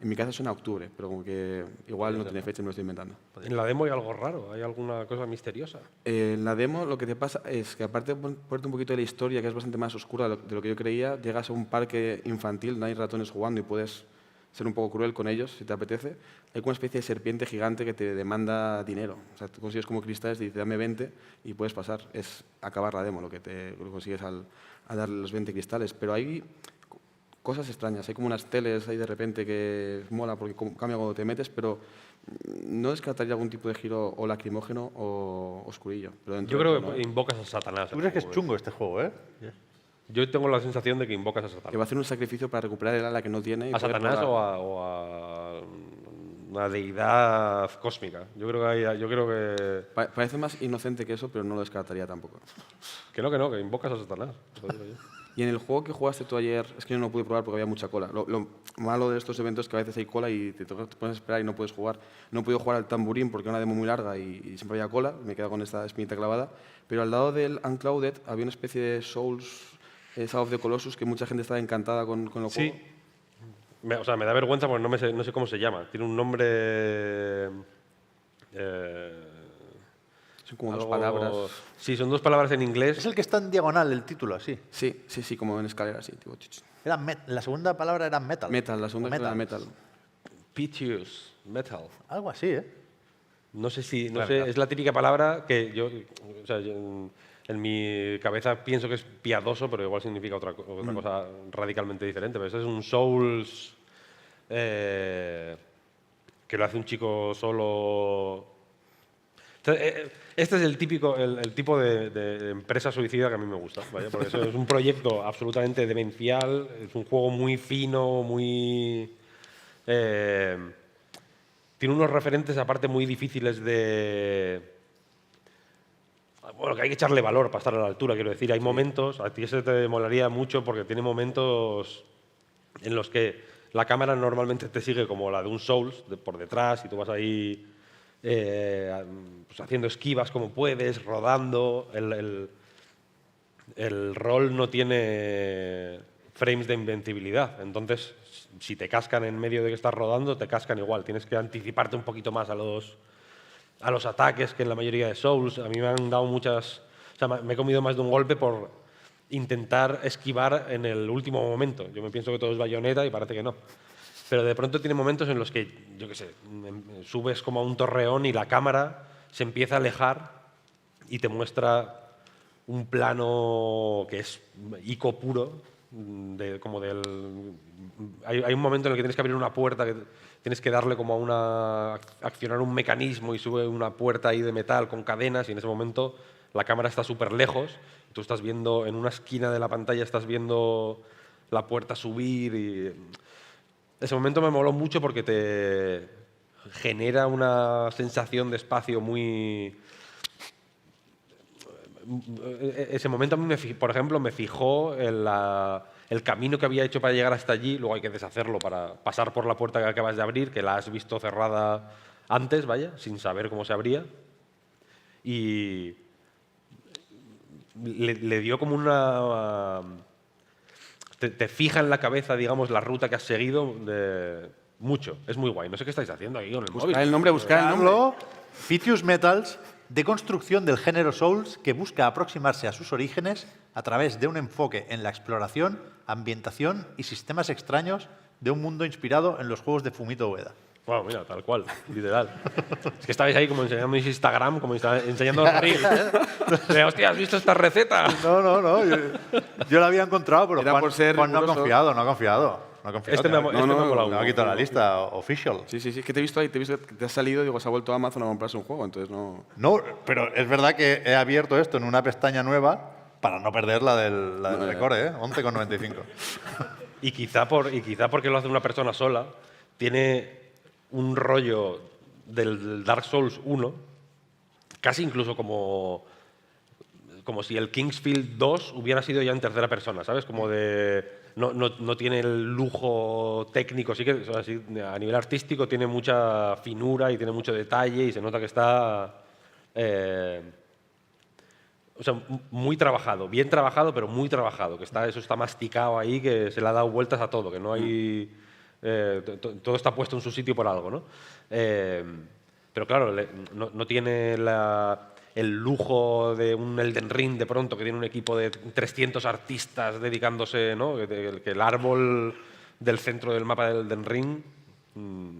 en mi casa suena a octubre, pero como que igual no tiene fecha y me lo estoy inventando. En la demo hay algo raro, hay alguna cosa misteriosa. En la demo lo que te pasa es que aparte de ponerte un poquito de la historia, que es bastante más oscura de lo que yo creía, llegas a un parque infantil, no hay ratones jugando y puedes ser un poco cruel con ellos si te apetece. Hay como una especie de serpiente gigante que te demanda dinero. O sea, tú consigues como cristales, te dice dame 20 y puedes pasar. Es acabar la demo lo que consigues al darle los 20 cristales. Pero hay cosas extrañas, hay como unas teles ahí de repente que mola porque cambia cuando te metes, pero no descartaría algún tipo de giro o lacrimógeno o oscurillo. Pero Yo creo que invocas a Satanás. ¿Tú crees que es chungo este juego, eh? Yo tengo la sensación de que invocas a Satanás. Que va a hacer un sacrificio para recuperar el ala que no tiene. Y ¿A Satanás o a una deidad cósmica? Yo creo que... Parece más inocente que eso, pero no lo descartaría tampoco. Que no, que invocas a Satanás. Lo digo yo. Y en el juego que jugaste tú ayer, es que yo no pude probar porque había mucha cola. Lo malo de estos eventos es que a veces hay cola y te pones a esperar y no puedes jugar. No he podido jugar al tamburín porque era una demo muy larga y siempre había cola, me he quedado con esta espinita clavada. Pero al lado del Unclouded había una especie de Souls Shadow of the Colossus, que mucha gente está encantada con el Sí. juego. O sea, me da vergüenza porque no sé cómo se llama. Tiene un nombre... Son como dos algo- palabras. Sí, son 2 palabras en Es inglés. el que está en diagonal el título, así. Sí, como en escalera, sí. Tipo, Era la segunda palabra era metal. metal, la segunda O creo que era metal. Piteous, metal. Algo así, ¿eh? No sé si... No Claro, sé, claro. es la típica palabra que yo... O sea, en mi cabeza pienso que es piadoso, pero igual significa otra cosa radicalmente diferente. Pero eso es un Souls que lo hace un chico solo... Este es el tipo de empresa suicida que a mí me gusta, ¿vale? Porque eso es un proyecto absolutamente demencial, es un juego muy fino, muy... tiene unos referentes aparte muy difíciles de... Bueno, que hay que echarle valor para estar a la altura, quiero decir. Hay momentos, a ti ese te molaría mucho porque tiene momentos en los que la cámara normalmente te sigue como la de un Souls, por detrás, y tú vas ahí pues haciendo esquivas como puedes, rodando. El rol no tiene frames de invencibilidad, entonces si te cascan en medio de que estás rodando, te cascan igual. Tienes que anticiparte un poquito más a los ataques que en la mayoría de Souls. A mí me han dado muchas... O sea, me he comido más de un golpe por intentar esquivar en el último momento. Yo me pienso que todo es bayoneta y parece que no. Pero de pronto tiene momentos en los que, yo qué sé, subes como a un torreón y la cámara se empieza a alejar y te muestra un plano que es ico puro, hay un momento en el que tienes que abrir una puerta, que tienes que darle como accionar un mecanismo y sube una puerta ahí de metal con cadenas y en ese momento la cámara está súper lejos, tú estás viendo en una esquina de la pantalla, estás viendo la puerta subir y... Ese momento me moló mucho porque te genera una sensación de espacio muy... Ese momento a mí, por ejemplo, me fijó el camino que había hecho para llegar hasta allí, luego hay que deshacerlo para pasar por la puerta que acabas de abrir, que la has visto cerrada antes, vaya, sin saber cómo se abría. Y le dio como una... Te fija en la cabeza, digamos, la ruta que has seguido mucho. Es muy guay. No sé qué estáis haciendo aquí con el móvil. Buscar el nombre, buscar el nombre. Hablo Piteous Metals, deconstrucción del género Souls que busca aproximarse a sus orígenes a través de un enfoque en la exploración, ambientación y sistemas extraños de un mundo inspirado en los juegos de Fumito Ueda. Bueno, mira, tal cual, literal. Es que estabais ahí como enseñando mis Instagram, como enseñando los reels. Hostia, ¿has visto esta receta? No. Yo la había encontrado, pero Era Juan, por ser Juan no ha riguroso. confiado, no ha confiado. Este me ha molado. Me ha quitado la lista official. Sí, es que te he visto ahí, te he visto que te has salido y digo, se ha vuelto a Amazon a comprarse un juego, entonces no... No, pero es verdad que he abierto esto en una pestaña nueva para no perder la del recore, ¿eh? 11,95. Y quizá porque lo hace una persona sola, tiene un rollo del Dark Souls 1, casi incluso como si el Kingsfield 2 hubiera sido ya en tercera persona, ¿sabes? Como de... No tiene el lujo técnico, sí que o sea, sí, a nivel artístico tiene mucha finura y tiene mucho detalle y se nota que está... o sea, muy trabajado, bien trabajado, pero muy trabajado, que eso está masticado ahí, que se le ha dado vueltas a todo, que no hay... todo está puesto en su sitio por algo, ¿no? Pero claro, no tiene el lujo de un Elden Ring de pronto, que tiene un equipo de 300 artistas dedicándose, ¿no? Que el árbol del centro del mapa del Elden Ring,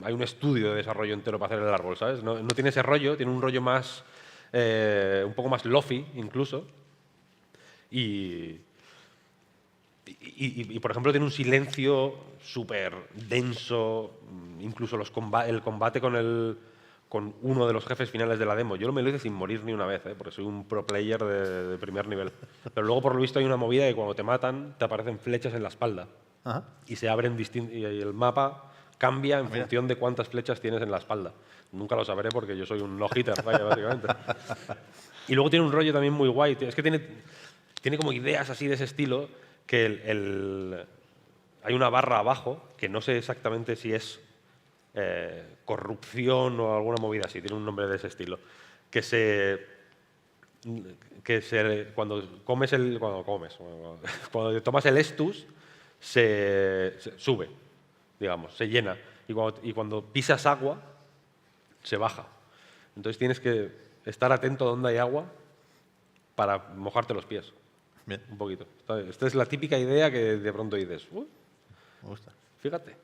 hay un estudio de desarrollo entero para hacer el árbol, ¿sabes? No tiene ese rollo, tiene un rollo más, un poco más lofi incluso, y por ejemplo, tiene un silencio súper denso, incluso el combate con uno de los jefes finales de la demo. Yo me lo hice sin morir ni una vez, porque soy un pro player de primer nivel. Pero luego, por lo visto, hay una movida que cuando te matan, te aparecen flechas en la espalda. Ajá. Y se abren y el mapa cambia en función de cuántas flechas tienes en la espalda. Nunca lo sabré porque yo soy un no-hitter, vaya, básicamente. Y luego tiene un rollo también muy guay. Es que tiene como ideas así de ese estilo, que hay una barra abajo, que no sé exactamente si es corrupción o alguna movida así, tiene un nombre de ese estilo, que cuando tomas el Estus, se sube, digamos, se llena. Y cuando pisas agua, se baja. Entonces tienes que estar atento a dónde hay agua para mojarte los pies. Bien. Un poquito. Esta es la típica idea que de pronto dices, Me gusta. fíjate,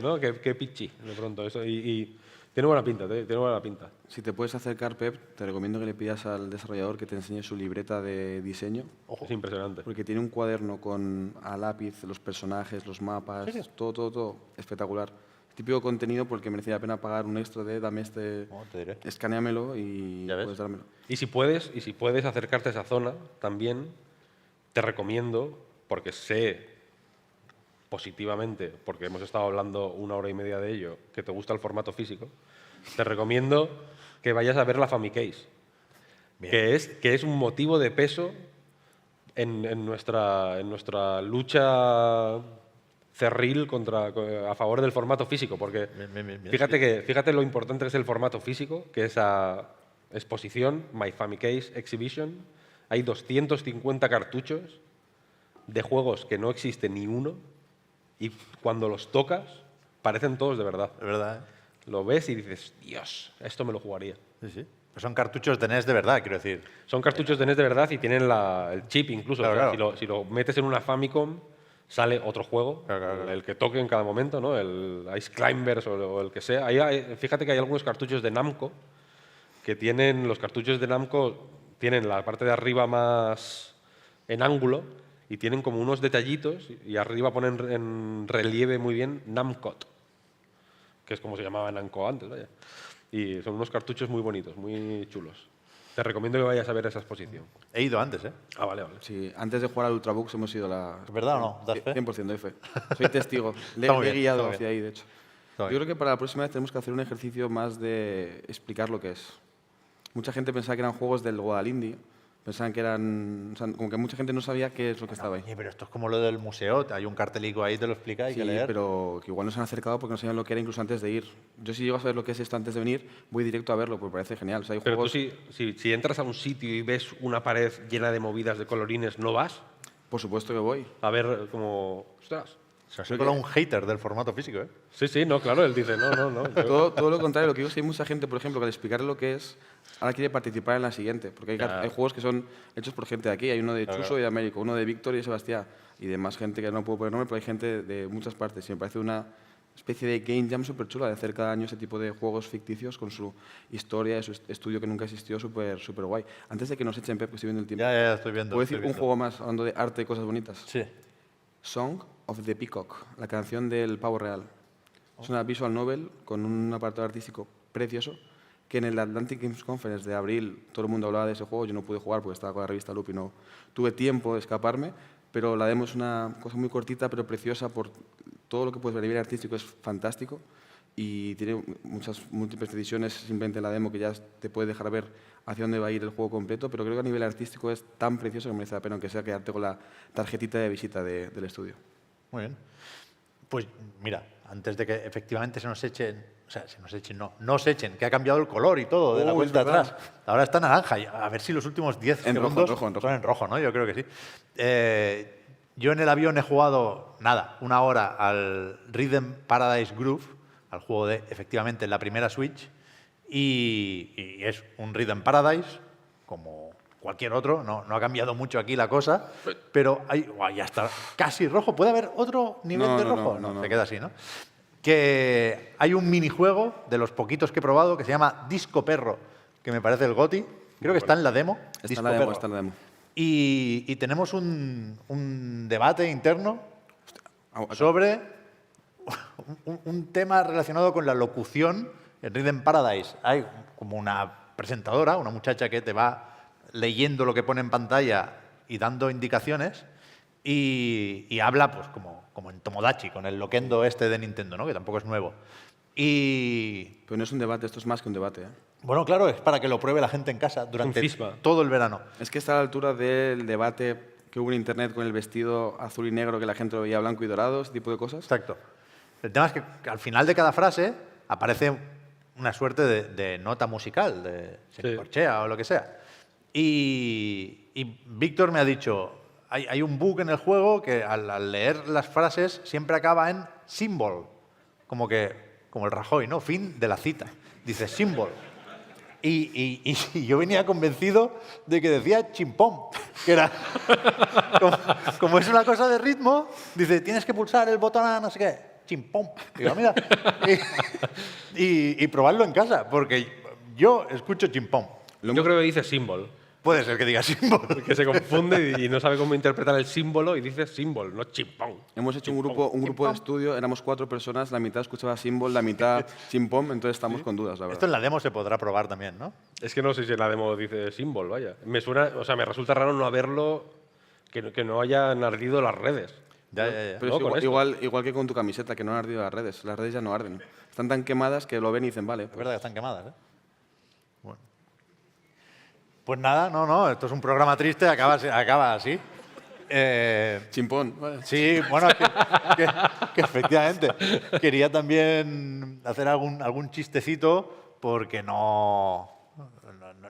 ¿no? Qué pichi, de pronto. Eso, y tiene buena pinta, tiene buena pinta. Si te puedes acercar, Pep, te recomiendo que le pidas al desarrollador que te enseñe su libreta de diseño, Es impresionante. porque tiene un cuaderno con a lápiz los personajes, los mapas, todo espectacular. Típico contenido porque merecía la pena pagar un extra de dame Te diré. escaneamelo y ¿Ya ves? puedes dármelo. Y si puedes acercarte a esa zona, también te recomiendo, porque sé positivamente, porque hemos estado hablando 1 hora y media de ello, que te gusta el formato físico, te recomiendo que vayas a ver la Famicase, que es un motivo de peso en nuestra lucha cerril a favor del formato físico, porque Bien. fíjate lo importante que es el formato físico, que esa exposición, My Famicase Exhibition, hay 250 cartuchos de juegos que no existe ni uno y cuando los tocas parecen todos de verdad. Es verdad, ¿eh? Lo ves y dices, Dios, esto me lo jugaría. Sí. Pues son cartuchos de NES de verdad, quiero decir. Son cartuchos de NES de verdad y tienen el chip incluso. Claro, O sea, si lo metes en una Famicom, sale otro juego, Claro. el que toque en cada momento, ¿no? El Ice Climbers o el que sea. Fíjate que hay algunos cartuchos de Namco que tienen, los cartuchos de Namco tienen la parte de arriba más en ángulo y tienen como unos detallitos y arriba ponen en relieve muy bien Namcot, que es como se llamaba Namco antes, vaya. Y son unos cartuchos muy bonitos, muy chulos. Te recomiendo que vayas a ver esa exposición. He ido antes, ¿eh? Ah, vale. Sí, antes de jugar al Ultrabooks hemos ido a la... ¿Es verdad o no? ¿Das fe? 100% doy fe. Soy testigo. Le Está muy he bien, guiado está muy hacia ahí, de hecho. Está Yo bien. creo que para la próxima vez tenemos que hacer un ejercicio más de explicar lo que es. Mucha gente pensaba que eran juegos del Guadalindi. Pensaban que eran... O sea, como que mucha gente no sabía qué es lo que estaba ahí. Oye, pero esto es como lo del museo. Hay un cartelico ahí, te lo explica, hay Sí, que leer. pero que igual nos han acercado porque no sabían lo que era incluso antes de ir. Yo si llego a saber lo que es esto antes de venir, voy directo a verlo, porque parece genial. O sea, hay Pero tú juegos... si entras a un sitio y ves una pared llena de movidas de colorines, ¿no vas Por supuesto que voy. a ver como... ¡Ostras! Se os ha colado un hater del formato físico, ¿eh? Sí, no, claro, él dice, no. Todo lo contrario, lo que digo es que hay mucha gente, por ejemplo, que al explicarle lo que es, ahora quiere participar en la siguiente, porque hay juegos que son hechos por gente de aquí, hay uno de Chuso y de Américo, uno de Víctor y de Sebastián, y de más gente que no puedo poner nombre, pero hay gente de muchas partes, y me parece una especie de game jam súper chula de hacer cada año ese tipo de juegos ficticios con su historia y su estudio que nunca existió, súper guay. Antes de que nos echen, Pep, que estoy viendo el tiempo, Ya estoy viendo. ¿puedo estoy decir un viendo. juego más hablando de arte y cosas bonitas? Sí. Song of the Peacock, la canción del pavo real. Es una visual novel con un apartado artístico precioso que en el Atlantic Games Conference de abril todo el mundo hablaba de ese juego. Yo no pude jugar porque estaba con la revista Loop y no tuve tiempo de escaparme, pero la demo es una cosa muy cortita pero preciosa por todo lo que puedes ver a nivel artístico, es fantástico y tiene muchas múltiples decisiones, simplemente la demo que ya te puede dejar ver hacia dónde va a ir el juego completo, pero creo que a nivel artístico es tan precioso que merece la pena, aunque sea quedarte con la tarjetita de visita del estudio. Muy bien. Pues mira, antes de que efectivamente nos echen, que ha cambiado el color y todo de la Oh, cuenta es verdad. atrás. Ahora está naranja. Y a ver si los últimos 10 En rojo, segundos en rojo. son en rojo, ¿no? Yo creo que sí. Yo en el avión he jugado, una hora al Rhythm Paradise Groove, al juego de, efectivamente, la primera Switch, y es un Rhythm Paradise, como cualquier otro, no ha cambiado mucho aquí la cosa, pero ya está casi rojo. ¿Puede haber otro nivel de rojo? No. Se queda así, ¿no? Que hay un minijuego de los poquitos que he probado que se llama Disco Perro, que me parece el GOTY. Creo que está en la demo. Está en la demo. Y tenemos un debate interno sobre un tema relacionado con la locución en Rhythm Paradise. Hay como una presentadora, una muchacha que te va leyendo lo que pone en pantalla y dando indicaciones y habla pues como en Tomodachi, con el loquendo este de Nintendo, ¿no? Que tampoco es nuevo. Pero no es un debate, esto es más que un debate. Bueno, claro, es para que lo pruebe la gente en casa durante cisma. todo el verano. Es que está a la altura del debate que hubo en Internet con el vestido azul y negro que la gente lo veía blanco y dorado, ese tipo de cosas. Exacto. El tema es que al final de cada frase aparece una suerte de nota musical, de semicorchea o lo que sea. Y Víctor me ha dicho, hay un bug en el juego que al leer las frases siempre acaba en symbol, como el Rajoy, ¿no? Fin de la cita. Dice symbol. Y yo venía convencido de que decía chimpón, que era como es una cosa de ritmo, dice, tienes que pulsar el botón a no sé qué, chimpón. Digo, mira, y probarlo en casa, porque yo escucho chimpón. Yo creo que dice symbol. Puede ser que diga símbolo. Que se confunde y no sabe cómo interpretar el símbolo y dice símbolo, no chimpón. Hemos hecho un grupo de estudio, éramos 4 personas, la mitad escuchaba symbol, la mitad chimpón, entonces estamos con dudas, la verdad. Esto en la demo se podrá probar también, ¿no? Es que no sé si en la demo dice símbolo, vaya. Me suena, o sea, me resulta raro no haberlo, que no hayan ardido las redes. Ya. Pero No, es igual que con tu camiseta, que no han ardido las redes ya no arden. Están tan quemadas que lo ven y dicen, vale. Es verdad que están quemadas, ¿eh? Bueno. Pues nada, no, esto es un programa triste, acaba así. Chimpón. Vale. Sí, bueno, que efectivamente. Quería también hacer algún chistecito porque no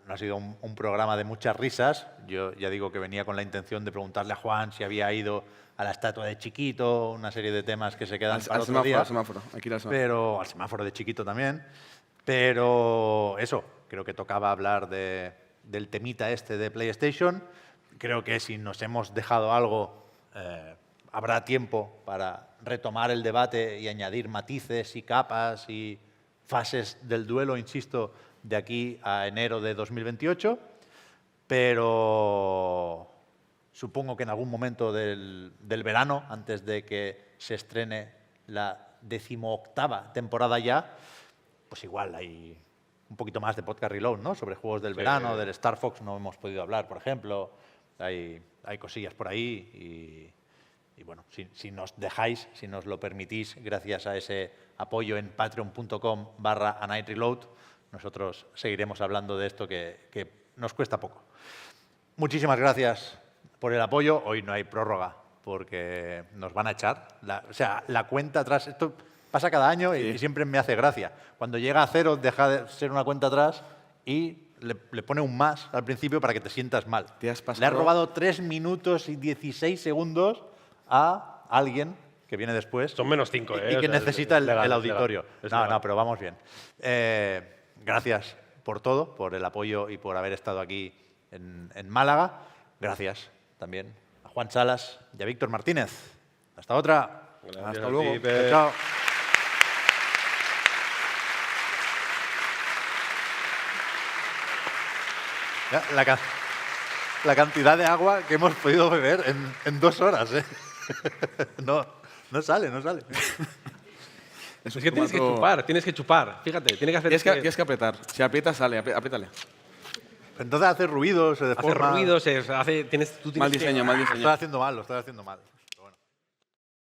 ha sido un programa de muchas risas. Yo ya digo que venía con la intención de preguntarle a Juan si había ido a la estatua de Chiquito, una serie de temas que se quedan para otro día. Al semáforo. Hay que ir al semáforo. Pero al semáforo de Chiquito también. Pero eso, creo que tocaba hablar del temita este de PlayStation. Creo que si nos hemos dejado algo, habrá tiempo para retomar el debate y añadir matices y capas y fases del duelo, insisto, de aquí a enero de 2028. Pero supongo que en algún momento del verano, antes de que se estrene la 18ª temporada ya, pues igual hay un poquito más de Podcast Reload, ¿no? Sobre juegos del verano, del Star Fox no hemos podido hablar, por ejemplo. Hay cosillas por ahí y bueno, si nos dejáis, si nos lo permitís, gracias a ese apoyo en patreon.com/AnightReload, nosotros seguiremos hablando de esto que nos cuesta poco. Muchísimas gracias por el apoyo. Hoy no hay prórroga porque nos van a echar. La cuenta atrás, esto pasa cada año y siempre me hace gracia. Cuando llega a 0 deja de ser una cuenta atrás y le pone un más al principio para que te sientas mal. ¿Te has pasado? Le has robado 3 minutos y 16 segundos a alguien que viene después. Son menos 5, y que necesita el auditorio. Legal. No, pero vamos bien. Gracias por todo, por el apoyo y por haber estado aquí en Málaga. Gracias también a Juan Salas y a Víctor Martínez. Hasta otra. Gracias Hasta a luego. ti, Pep. Chao. Ya, la cantidad de agua que hemos podido beber en 2 horas, ¿eh? No sale. Es que tienes que chupar. Fíjate, tiene que hacer... Tienes que apretar. Si aprietas, sale. Apriétale. Entonces hace ruido, se deforma. Hace ruido, tú tienes Mal diseño. Lo estoy haciendo mal.